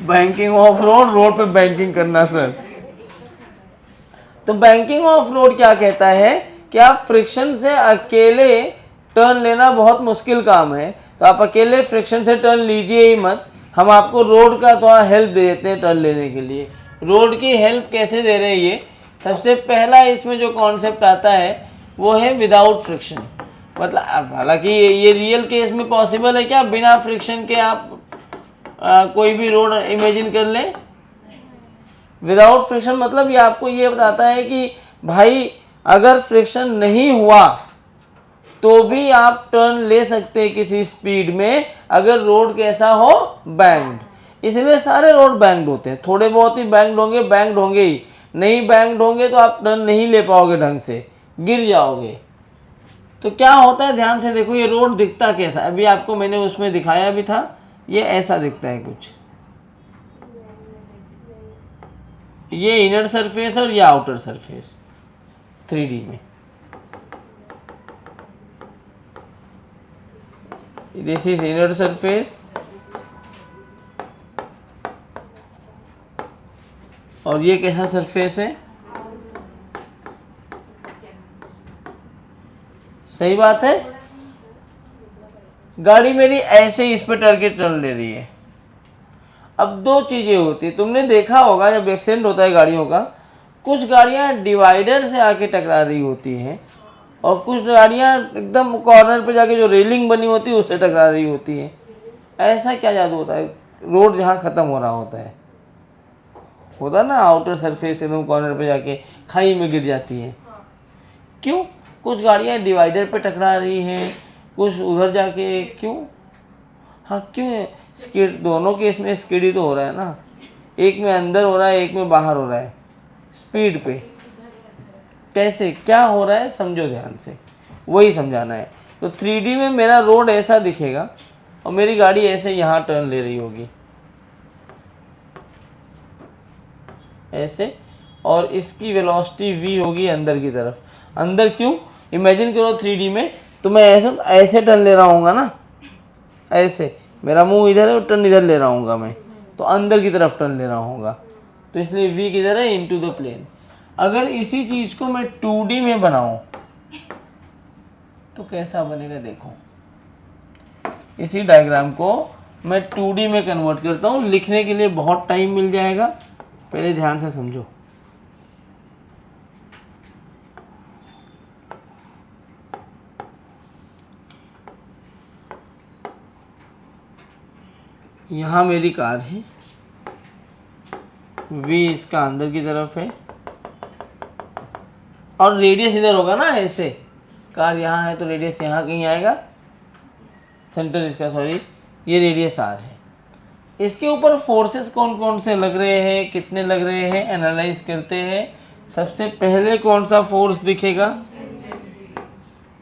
बैंकिंग ऑफ रोड, रोड पे बैंकिंग करना सर। तो बैंकिंग ऑफ रोड क्या कहता है कि आप फ्रिक्शन से अकेले टर्न लेना बहुत मुश्किल काम है, तो आप अकेले फ्रिक्शन से टर्न लीजिए ही मत, हम आपको रोड का थोड़ा हेल्प दे देते हैं टर्न लेने के लिए। रोड की हेल्प कैसे दे रहे हैं ये? सबसे पहला इसमें जो कॉन्सेप्ट आता है वो है विदाउट फ्रिक्शन। मतलब हालांकि ये रियल केस में पॉसिबल है क्या बिना फ्रिक्शन के आप कोई भी रोड इमेजिन कर लें? विदाउट फ्रिक्शन मतलब ये आपको ये बताता है कि भाई अगर फ्रिक्शन नहीं हुआ तो भी आप टर्न ले सकते हैं किसी स्पीड में, अगर रोड कैसा हो? बैंक्ड। इसलिए सारे रोड बैंक्ड होते हैं, थोड़े बहुत ही बैंक्ड होंगे ही, नहीं बैंक्ड होंगे तो आप टर्न नहीं ले पाओगे ढंग से, गिर जाओगे। तो क्या होता है ध्यान से देखो, ये रोड दिखता कैसा है? अभी आपको मैंने उसमें दिखाया भी था, ये ऐसा दिखता है कुछ, ये इनर सरफेस और ये आउटर सरफेस 3D में। दिस इज इनर सरफेस और ये कैसा सरफेस है? सही बात है। गाड़ी मेरी ऐसे इस पे टर्न के टर्न ले रही है। अब दो चीजें होती है, तुमने देखा होगा जब एक्सीडेंट होता है गाड़ियों का, कुछ गाड़ियां डिवाइडर से आके टकरा रही होती हैं और कुछ गाड़ियां एकदम कॉर्नर पे जाके जो रेलिंग बनी होती है उससे टकरा रही होती है। ऐसा क्या जादू होता है? रोड जहाँ ख़त्म हो रहा होता है ना आउटर सरफेस एकदम कॉर्नर पे जाके खाई में गिर जाती है। क्यों? कुछ गाड़ियाँ डिवाइडर पे टकरा रही हैं, कुछ उधर जाके, क्यों? हाँ क्यों है? स्किड, दोनों केस में स्किड ही तो हो रहा है ना, एक में अंदर हो रहा है एक में बाहर हो रहा है स्पीड पे। कैसे क्या हो रहा है समझो ध्यान से, वही समझाना है। तो 3D में मेरा रोड ऐसा दिखेगा और मेरी गाड़ी ऐसे यहाँ टर्न ले रही होगी ऐसे, और इसकी वेलोसिटी v होगी अंदर की तरफ। अंदर क्यों? इमेजिन करो 3D में तो मैं ऐसे टर्न ले रहा हूँगा ना, ऐसे मेरा मुंह इधर है और टर्न इधर ले रहा हूँगा मैं, तो अंदर की तरफ टर्न ले रहा हूँगा, तो इसलिए v किधर है? Into the plane. अगर इसी चीज़ को मैं 2D में बनाऊँ तो कैसा बनेगा देखो। इसी डायग्राम को मैं 2D में कन्वर्ट करता हूँ, लिखने के लिए बहुत टाइम मिल जाएगा, पहले ध्यान से समझो। यहाँ मेरी कार है, v इसका अंदर की तरफ है और रेडियस इधर होगा ना, ऐसे कार यहाँ है तो रेडियस यहाँ कहीं आएगा, सेंटर इसका, सॉरी ये रेडियस r है। इसके ऊपर फोर्सेस कौन कौन से लग रहे हैं, कितने लग रहे हैं, एनालाइज करते हैं। सबसे पहले कौन सा फोर्स दिखेगा?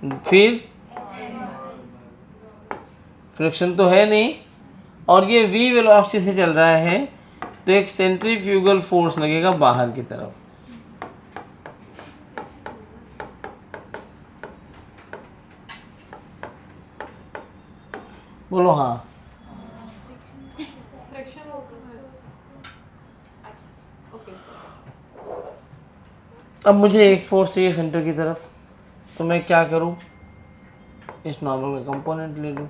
फिर फ्रिक्शन तो है नहीं, और ये v वेलोसिटी से चल रहा है, तो एक सेंट्रीफ्यूगल फोर्स लगेगा बाहर की तरफ। बोलो हाँ। Friction okay sir. अब मुझे एक फोर्स चाहिए सेंटर की तरफ, तो मैं क्या करूं, इस नॉर्मल का कंपोनेंट ले लूं।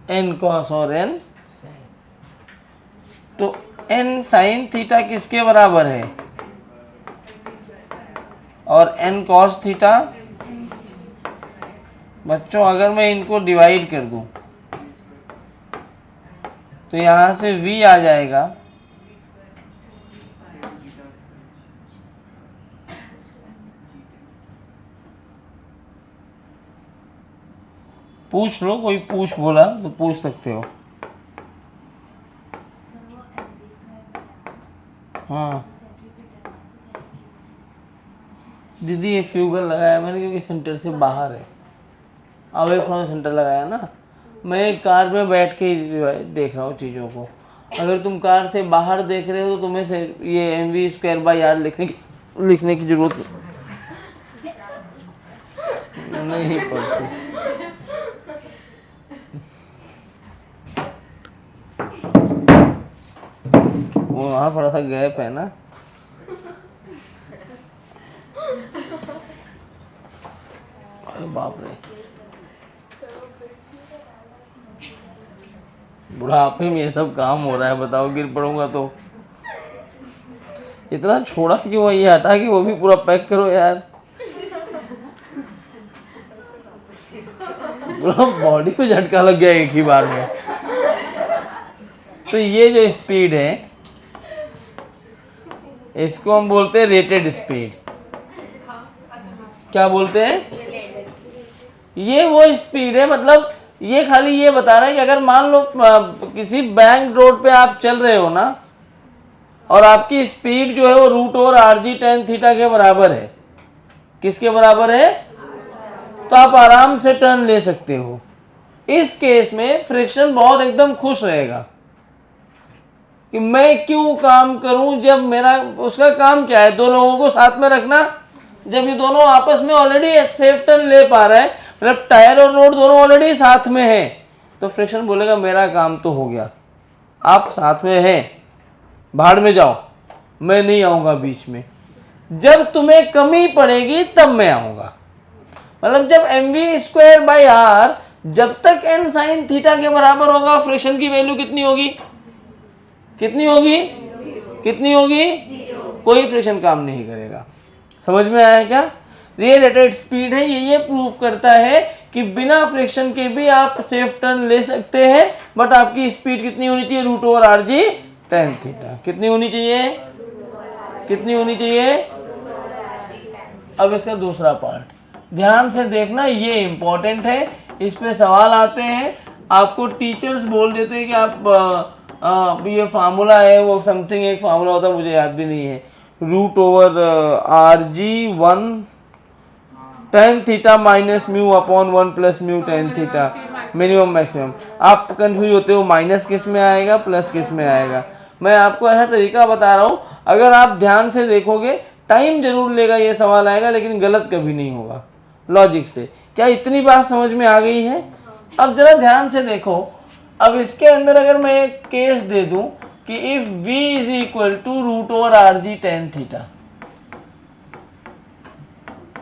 n cos और n, तो n sin थीटा किसके बराबर है, और n cos थीटा। बच्चों अगर मैं इनको डिवाइड कर दूं तो यहां से v आ जाएगा, पूछ लो, कोई पूछ बोला तो पूछ सकते हो। हाँ दीदी, ये फ्यूगल लगाया मैंने क्योंकि सेंटर से बाहर है, अवे फ्रॉम सेंटर लगाया ना। मैं कार में बैठ के ही देख रहा हूँ चीज़ों को। अगर तुम कार से बाहर देख रहे हो तो तुम्हें से ये mv²/r लिखने की जरूरत नहीं पड़ती। वो वहाँ थोड़ा सा गैप है ना। अरे बाप रे, बुढ़ापे में ये सब काम हो रहा है, बताओ गिर पड़ूंगा तो। इतना छोड़ा क्यों है, ये हटा के वो भी पूरा पैक करो यार, पूरा बॉडी पे झटका लग गया एक ही बार में। तो ये जो स्पीड है इसको हम बोलते हैं रेटेड स्पीड। क्या बोलते हैं, ये वो स्पीड है, मतलब ये खाली ये बता रहा है कि अगर मान लो किसी बैंक रोड पे आप चल रहे हो ना, और आपकी स्पीड जो है वो √/rg tan थीटा के बराबर है। किसके बराबर है, तो आप आराम से टर्न ले सकते हो। इस केस में फ्रिक्शन बहुत एकदम खुश रहेगा कि मैं क्यों काम करूं, जब मेरा उसका काम क्या है, दो लोगों को साथ में रखना। जब ये दोनों आपस में ऑलरेडी सेफ टर्न ले पा रहा है, मतलब टायर और रोड दोनों ऑलरेडी साथ में है, तो फ्रिक्शन बोलेगा मेरा काम तो हो गया, आप साथ में हैं, भाड़ में जाओ, मैं नहीं आऊँगा बीच में। जब तुम्हें कमी पड़ेगी तब मैं आऊँगा। मतलब जब mv²/r जब तक n sin थीटा के बराबर होगा, फ्रिक्शन की वैल्यू कितनी होगी, कितनी होगी, कितनी होगी, कोई फ्रिक्शन काम नहीं करेगा। समझ में आया क्या। ये रेटेड स्पीड है, ये प्रूफ करता है कि बिना फ्रिक्शन के भी आप सेफ टर्न ले सकते हैं, बट आपकी स्पीड कितनी होनी चाहिए, √/rg tan थीटा। कितनी होनी चाहिए, कितनी होनी चाहिए। अब इसका दूसरा पार्ट ध्यान से देखना, ये इंपॉर्टेंट है, इस पे सवाल आते हैं। आपको टीचर्स बोल देते हैं कि आप ये फार्मूला है, वो समथिंग एक फार्मूला होता है, मुझे याद भी नहीं है, √/rg 1 tan theta minus mu upon 1 plus mu tan theta minimum maximum. आप कंफ्यूज होते हो, माइनस किस में आएगा, प्लस किस में आएगा। मैं आपको ऐसा तरीका बता रहा हूँ, अगर आप ध्यान से देखोगे टाइम जरूर लेगा, ये सवाल आएगा, लेकिन गलत कभी नहीं होगा लॉजिक से। क्या इतनी बात समझ में आ गई है। अब जरा ध्यान से देखो, अब इसके अंदर अगर मैं एक केस दे दूं कि if v is equal to √/rg tan theta,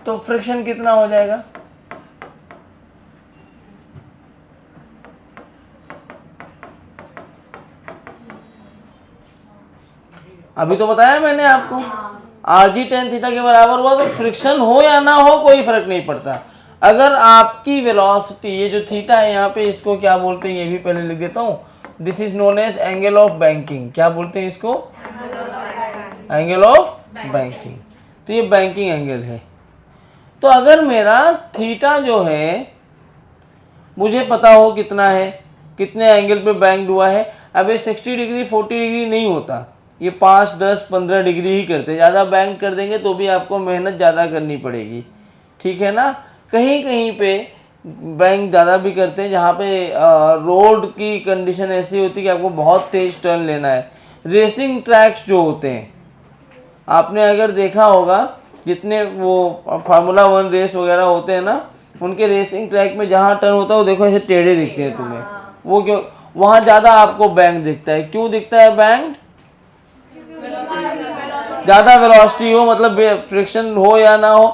तो फ्रिक्शन कितना हो जाएगा, अभी तो बताया मैंने आपको, rg tan थीटा के बराबर हुआ, तो फ्रिक्शन हो या ना हो कोई फर्क नहीं पड़ता। अगर आपकी वेलोसिटी, ये जो थीटा है यहाँ पे, इसको क्या बोलते हैं, ये भी पहले लिख देता हूँ, this is known as angle of banking. क्या बोलते हैं इसको, एंगल ऑफ बैंकिंग। तो ये बैंकिंग एंगल है। तो अगर मेरा थीटा जो है मुझे पता हो कितना है, कितने एंगल पे बैंक्ड हुआ है, अब ये 60 डिग्री 40 डिग्री नहीं होता, ये 5, 10, 15 डिग्री ही करते हैं। ज़्यादा बेंड कर देंगे तो भी आपको मेहनत ज़्यादा करनी पड़ेगी, ठीक है ना। कहीं कहीं पे बैंक ज़्यादा भी करते हैं जहाँ पे रोड की कंडीशन ऐसी होती है कि आपको बहुत तेज़ टर्न लेना है। रेसिंग ट्रैक्स जो होते हैं, आपने अगर देखा होगा जितने वो फार्मूला 1 रेस वगैरह होते हैं ना, उनके रेसिंग ट्रैक में जहाँ टर्न होता है वो देखो ऐसे टेढ़े दिखते हैं तुम्हें। वो क्यों? वहाँ ज़्यादा आपको बैंक दिखता है। क्यों दिखता है बैंक? ज़्यादा वेलोसिटी हो, मतलब फ्रिक्शन हो या ना हो।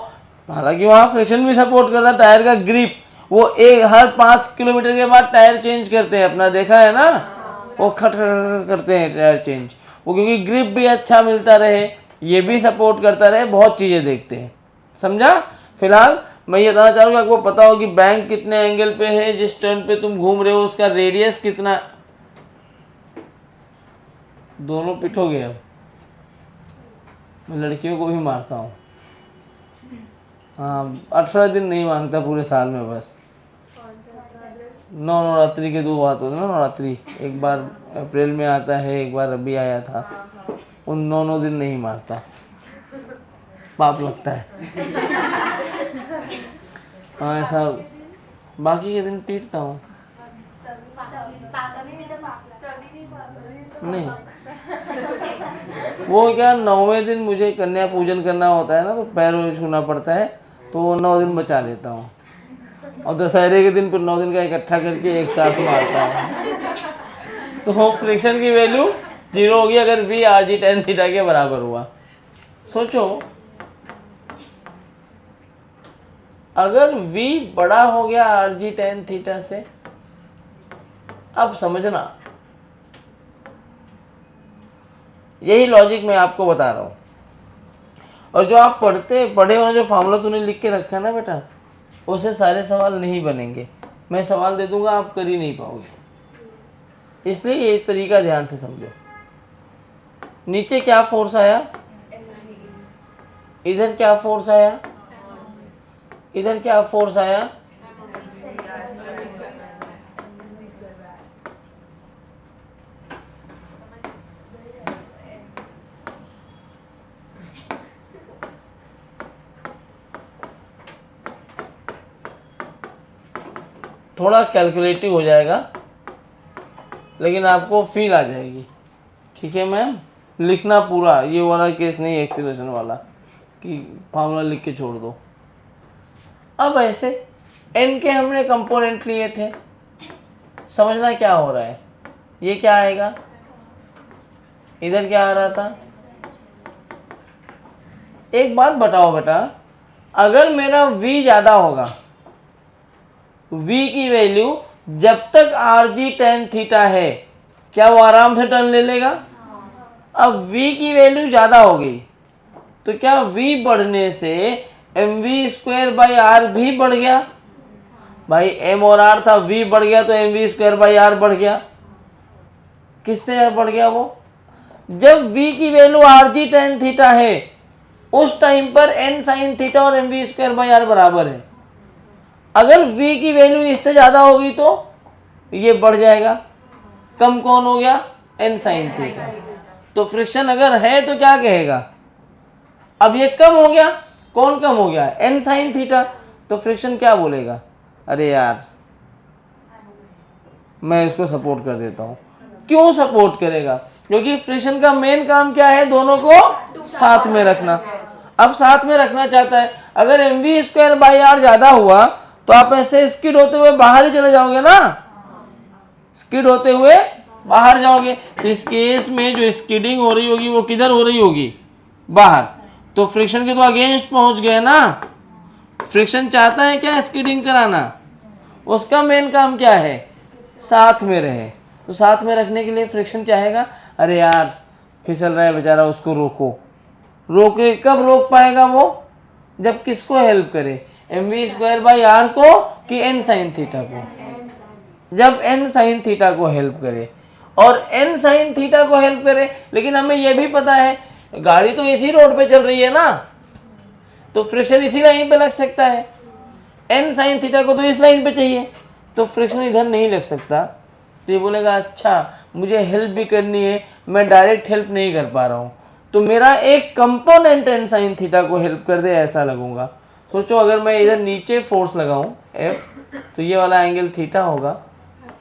हालांकि वहाँ फ्रिक्शन भी सपोर्ट करता है। टायर का ग्रिप, वो एक हर 5 किलोमीटर के बाद टायर चेंज करते हैं, अपना देखा है ना, वो खट खट करते हैं टायर चेंज। वो क्योंकि ग्रिप भी अच्छा मिलता रहे, ये भी सपोर्ट करता रहे, बहुत चीज़ें देखते हैं। समझा? फिलहाल मैं ये बताना चाह रहा हूँ कि आपको पता हो कि बैंक कितने एंगल पे है, जिस टर्न पे तुम घूम रहे हो उसका रेडियस कितना। दोनों पिटोगे अब। मैं लड़कियों को भी मारता हूँ। हाँ, 18 दिन नहीं मांगता पूरे साल में, बस नवरात्रि के 2 बात होते हैं ना। नवरात्रि एक बार अप्रैल में आता है, एक बार अभी आया था। उन 9 दिन नहीं मारता, पाप लगता है। हाँ ऐसा, बाकी के दिन पीटता हूँ। नहीं, वो क्या 9वें दिन मुझे कन्या पूजन करना होता है ना, तो पैरों छूना पड़ता है, तो वो 9 दिन बचा लेता हूँ। और दशहरे के दिन फिर 9 दिन का इकट्ठा करके एक साथ मारता हूँ। तो फ्रिक्शन की वैल्यू 0 होगी अगर v rg tan थीटा के बराबर हुआ। सोचो, अगर v बड़ा हो गया rg tan थीटा से, अब समझना, यही लॉजिक मैं आपको बता रहा हूँ। और जो आप पढ़े हो, जो फार्मूला तूने लिख के रखा है ना बेटा, उससे सारे सवाल नहीं बनेंगे। मैं सवाल दे दूंगा, आप कर ही नहीं पाओगे। इसलिए ये तरीका ध्यान से समझो। नीचे क्या फोर्स आया, इधर क्या फोर्स आया, इधर क्या फोर्स आया, थोड़ा कैलकुलेटिव हो जाएगा लेकिन आपको फील आ जाएगी, ठीक है मैम। लिखना पूरा, ये वाला केस नहीं एक्सीलरेशन वाला कि फार्मूला लिख के छोड़ दो। अब ऐसे n के हमने कंपोनेंट लिए थे, समझना क्या हो रहा है। ये क्या आएगा, इधर क्या आ रहा था। एक बात बताओ बेटा, अगर मेरा v ज़्यादा होगा, v की वैल्यू जब तक rg tan थीटा है, क्या वो आराम से टर्न ले लेगा। अब v की वैल्यू ज़्यादा होगी तो क्या v बढ़ने से mv²/r भी बढ़ गया। भाई m और r था, v बढ़ गया तो mv²/r बढ़ गया। किससे बढ़ गया वो, जब v की वैल्यू rg tan थीटा है उस टाइम पर n sin थीटा और mv²/r बराबर है। अगर v की वैल्यू इससे ज़्यादा होगी तो ये बढ़ जाएगा। कम कौन हो गया, n sin थीटा। तो फ्रिक्शन अगर है तो क्या कहेगा, अब ये कम हो गया, कौन कम हो गया, n sin थीटा। तो फ्रिक्शन क्या बोलेगा, अरे यार मैं इसको सपोर्ट कर देता हूँ। क्यों सपोर्ट करेगा, क्योंकि फ्रिक्शन का मेन काम क्या है, दोनों को साथ में रखना। अब साथ में रखना चाहता है। अगर mv²/r ज़्यादा हुआ तो आप ऐसे स्किड होते हुए बाहर ही चले जाओगे ना, स्किड होते हुए बाहर जाओगे। तो इस केस में जो स्किडिंग हो रही होगी वो किधर हो रही होगी, बाहर। तो फ्रिक्शन के तो अगेंस्ट पहुंच गए ना। फ्रिक्शन चाहता है क्या, स्किडिंग कराना। उसका मेन काम क्या है, साथ में रहे। तो साथ में रखने के लिए फ्रिक्शन चाहेगा, अरे यार फिसल रहा है बेचारा, उसको रोको। रोके, कब रोक पाएगा वो, जब किसको हेल्प करे, mv²/r को कि n sin थीटा को। जब n sin थीटा को हेल्प करे, और n sin थीटा को हेल्प करे। लेकिन हमें यह भी पता है गाड़ी तो इसी रोड पे चल रही है ना, तो फ्रिक्शन इसी लाइन पे लग सकता है। n sin थीटा को तो इस लाइन पे चाहिए, तो फ्रिक्शन इधर नहीं लग सकता। तो ये बोलेगा अच्छा मुझे हेल्प भी करनी है, मैं डायरेक्ट हेल्प नहीं कर पा रहा हूँ, तो मेरा एक कंपोनेंट एन साइन थीटा को हेल्प कर दे ऐसा लगूंगा। सोचो अगर मैं इधर नीचे फोर्स लगाऊं एफ, तो ये वाला एंगल थीटा होगा,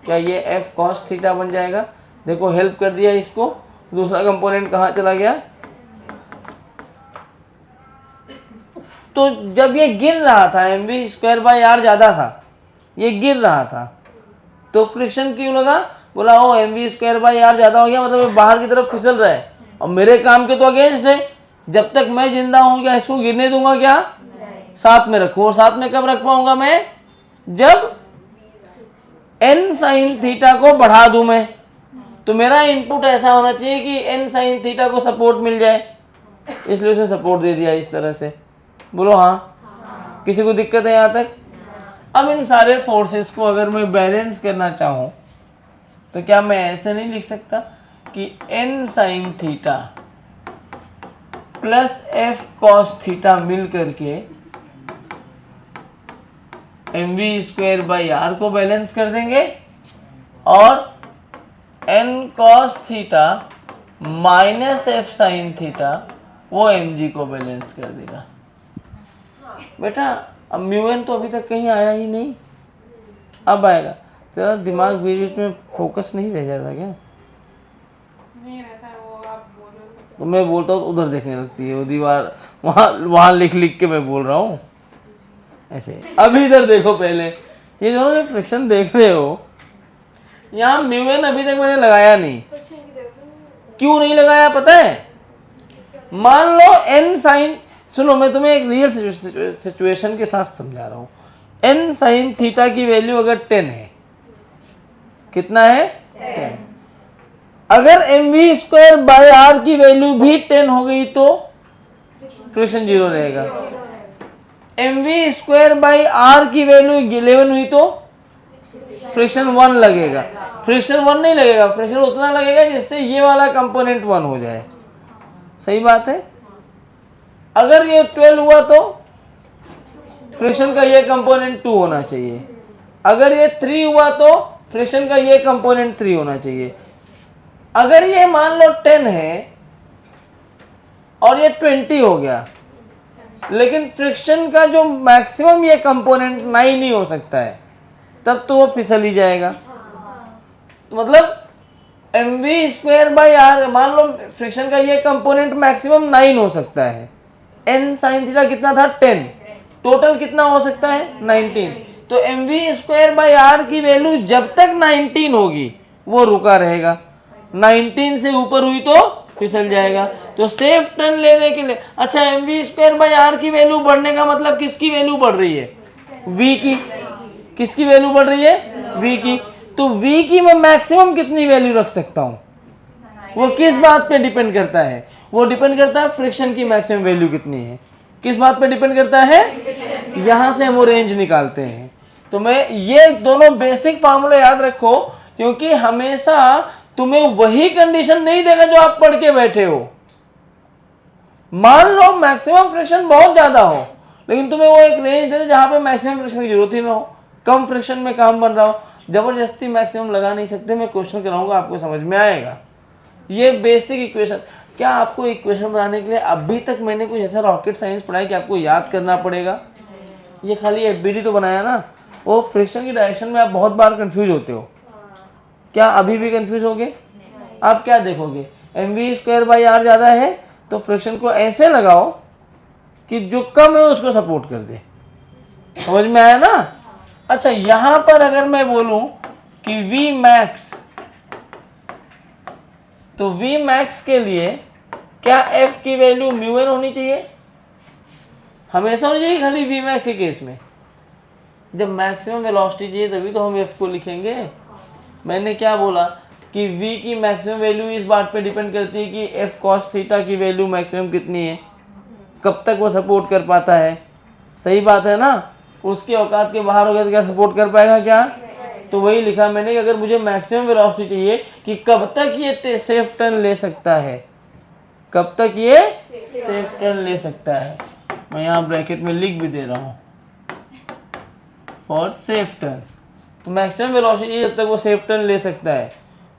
क्या ये एफ कॉस थीटा बन जाएगा? देखो हेल्प कर दिया इसको, दूसरा कंपोनेंट कहाँ चला गया? तो जब ये गिर रहा था mv²/r ज़्यादा था, ये गिर रहा था, तो फ्रिक्शन क्यों लगा? बोला ओ mv²/r ज़्यादा हो गया, मतलब ये बाहर की तरफ फिसल रहा है और मेरे काम के तो अगेंस्ट है। जब तक मैं जिंदा हूँ क्या इसको गिरने दूंगा? क्या साथ में रखो। और साथ में कब रख पाऊंगा मैं? जब एन साइन थीटा को बढ़ा दूं मैं। तो मेरा इनपुट ऐसा होना चाहिए कि एन साइन थीटा को सपोर्ट मिल जाए, इसलिए उसे सपोर्ट दे दिया इस तरह से। बोलो हाँ। किसी को दिक्कत है यहाँ तक? अब इन सारे फोर्सेस को अगर मैं बैलेंस करना चाहूँ तो क्या मैं ऐसे नहीं लिख सकता कि N sine theta plus F cos theta मिल करके mv²/r को बैलेंस कर देंगे और n cos theta minus F sine theta वो mg को बैलेंस कर देगा। बेटा अब म्यू तो अभी तक कहीं आया ही नहीं, अब आएगा। तेरा दिमाग बीच में फोकस नहीं रह जाता क्या? नहीं रहता है, वो आप बोलो तो मैं बोलता हूँ तो उधर देखने लगती है वो दीवार, वहाँ लिख लिख के मैं बोल रहा हूँ ऐसे। अभी इधर देखो पहले, ये जो फ्रिक्शन देख रहे हो यहाँ म्यूएन अभी तक मैंने लगाया नहीं। क्यों नहीं लगाया पता है? मान लो एन साइन, सुनो मैं तुम्हें एक रियल सिचुएशन के साथ समझा रहा हूँ। एन साइन थीटा की वैल्यू अगर 10 है, कितना है? 10। अगर mv²/r की वैल्यू भी 10 हो गई तो फ्रिक्शन 0 रहेगा। mv²/r की वैल्यू 11 हुई तो फ्रिक्शन 1 लगेगा। फ्रिक्शन 1 नहीं लगेगा, फ्रिक्शन उतना लगेगा जिससे ये वाला कंपोनेंट 1 हो जाए। सही बात है? अगर ये 12 हुआ तो फ्रिक्शन का ये कंपोनेंट 2 होना चाहिए। अगर ये 3 हुआ तो फ्रिक्शन का ये कंपोनेंट 3 होना चाहिए। अगर ये मान लो 10 है और ये 20 हो गया, लेकिन फ्रिक्शन का जो मैक्सिमम ये कंपोनेंट 9 ही हो सकता है, तब तो वो फिसल ही जाएगा। तो मतलब mv²/r, मान लो फ्रिक्शन का ये कंपोनेंट मैक्सिमम 9 हो सकता है। n साइन थीटा कितना था? 10। टोटल कितना हो सकता है? 19। तो mv²/r की वैल्यू जब तक 19 होगी वो रुका रहेगा, 19 से ऊपर हुई तो फिसल जाएगा। तो सेफ टर्न लेने के लिए, अच्छा mv²/r की वैल्यू बढ़ने का मतलब किसकी वैल्यू बढ़ रही है? v की। किसकी वैल्यू बढ़ रही है? v की। तो v की मैं मैक्सिमम कितनी वैल्यू रख सकता हूं? वो किस बात पे डिपेंड करता है? वो डिपेंड करता है फ्रिक्शन की मैक्सिमम वैल्यू कितनी है। किस बात पे डिपेंड करता है? यहां से हम वो रेंज निकालते हैं। तो मैं ये दोनों बेसिक फार्मूला याद रखो, क्योंकि हमेशा तुम्हें वही कंडीशन नहीं देगा जो आप पढ़ के बैठे हो। मान लो मैक्सिमम फ्रिक्शन बहुत ज्यादा हो, लेकिन तुम्हें वो एक रेंज दे जहां पे मैक्सिमम फ्रिक्शन की जरूरत ही ना हो, कम फ्रिक्शन में काम बन रहा हो। जबरदस्ती मैक्सिमम लगा नहीं सकते। मैं क्वेश्चन कराऊंगा, आपको समझ में आएगा। ये बेसिक इक्वेशन। क्या आपको इक्वेशन बनाने के लिए अभी तक मैंने कुछ ऐसा रॉकेट साइंस पढ़ाया कि आपको याद करना पड़ेगा? ये खाली एफबीडी तो बनाया ना। वो फ्रिक्शन की डायरेक्शन में आप बहुत बार कंफ्यूज होते हो। क्या अभी भी कंफ्यूज होगे? आप क्या देखोगे? mv²/r ज़्यादा है तो फ्रिक्शन को ऐसे लगाओ कि जो कम है उसको सपोर्ट कर दे। समझ में आया ना? अच्छा, यहां पर अगर मैं बोलूं कि v max, तो v max के लिए क्या f की वैल्यू μn होनी चाहिए? हमेशा होनी चाहिए खाली v max के केस में? जब मैक्सिमम वेलोसिटी चाहिए तभी तो हम f को लिखेंगे। मैंने क्या बोला कि v की मैक्सिमम वैल्यू इस बात पे डिपेंड करती है कि f cos थीटा की वैल्यू मैक्सिमम कितनी है, कब तक वो सपोर्ट कर पाता है। सही बात है ना? उसके औकात के बाहर हो गया तो क्या सपोर्ट कर पाएगा क्या? तो वही लिखा मैंने कि अगर मुझे मैक्सिमम वेलोसिटी चाहिए कि कब तक ये सेफ टर्न ले सकता है, कब तक ये सेफ टर्न ले सकता है। मैं यहाँ ब्रैकेट में लिख भी दे रहा हूँ फॉर सेफ टर्न। तो मैक्सिमम वेलोसिटी जब तक वो सेफ टर्न ले सकता है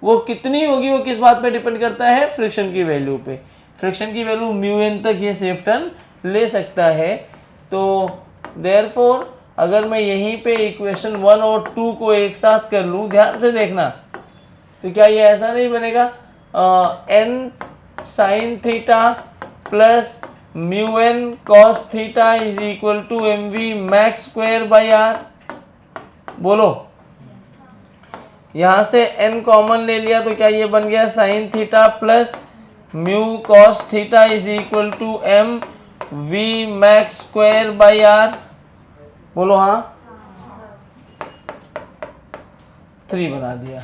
वो कितनी होगी, वो किस बात पे डिपेंड करता है, फ्रिक्शन की वैल्यू पे। फ्रिक्शन की वैल्यू म्यू एन तक ये सेफ टर्न ले सकता है। तो देयरफॉर अगर मैं यहीं पे इक्वेशन 1 और 2 को एक साथ कर लूँ, ध्यान से देखना, तो क्या ये ऐसा नहीं बनेगा n sine theta plus mu n cos theta is equal to m v max square by r. बोलो, यहाँ से n कॉमन ले लिया तो क्या ये बन गया sine theta plus mu cos theta is equal to m v max square by r. बोलो हाँ, 3 बना दिया।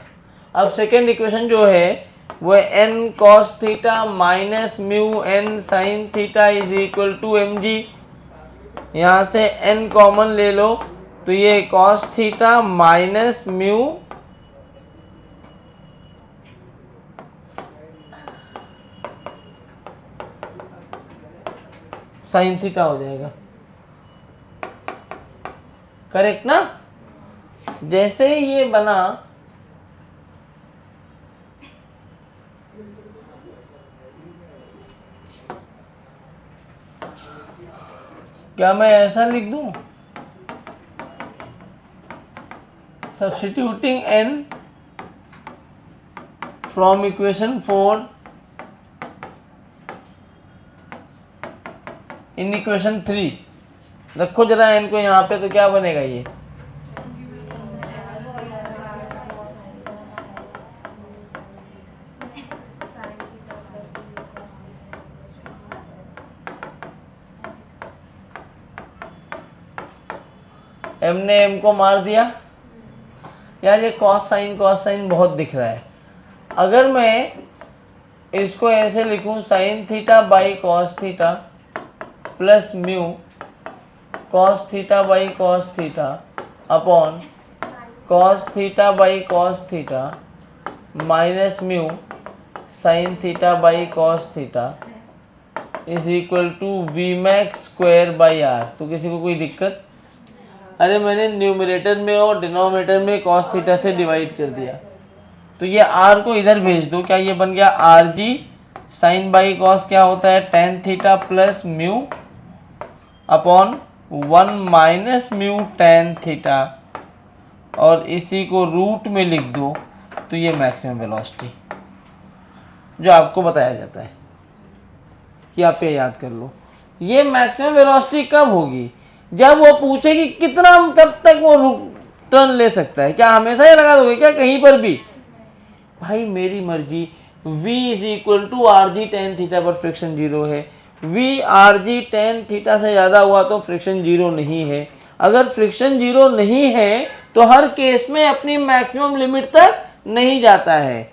अब सेकेंड इक्वेशन जो है वो n cos theta minus mu n sine theta is equal to m g. यहाँ से n कॉमन ले लो तो ये cos theta minus mu sine theta हो जाएगा, करेक्ट ना। जैसे ही ये बना, क्या मैं ऐसा लिख दूं, substituting n from equation 4 in equation 3, रखो जरा n को यहाँ पे, तो क्या बनेगा ये, m ने m को मार दिया। यार ये कॉस साइन बहुत दिख रहा है। अगर मैं इसको ऐसे लिखूं sine theta by cos theta plus mu cos theta by cos theta upon cos theta by cos theta minus mu sine theta by cos theta is equal to v max square by r. तो किसी को कोई दिक्कत? अरे मैंने numerator में और denominator में कॉस थीटा से डिवाइड कर दिया, तो ये आर को इधर भेज दो। क्या ये बन गया r g sine by cos क्या होता है tan theta plus mu upon 1 minus mu tan theta, और इसी को रूट में लिख दो तो ये मैक्सिमम वेलोसिटी जो आपको बताया जाता है, कि आप ये याद कर लो। ये मैक्सिमम वेलोसिटी कब होगी? जब वो पूछे कि कितना कब तक वो टर्न ले सकता है। क्या हमेशा ये लगा दोगे क्या कहीं पर भी? भाई मेरी मर्जी। v is equal to r g tan theta पर फ्रिक्शन जीरो है। v r g tan theta से ज़्यादा हुआ तो फ्रिक्शन जीरो नहीं है। अगर फ्रिक्शन जीरो नहीं है तो हर केस में अपनी मैक्सिमम लिमिट तक नहीं जाता है।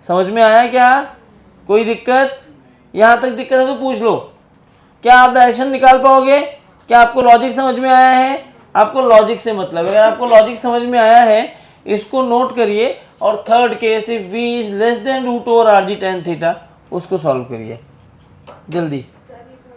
समझ में आया क्या? कोई दिक्कत? यहाँ तक दिक्कत है तो पूछ लो। क्या आप डायरेक्शन निकाल पाओगे? क्या आपको लॉजिक समझ में आया है? आपको लॉजिक से मतलब है। अगर आपको लॉजिक समझ में आया है इसको नोट करिए, और third case if v is less than root over r g tan theta उसको सॉल्व करिए जल्दी।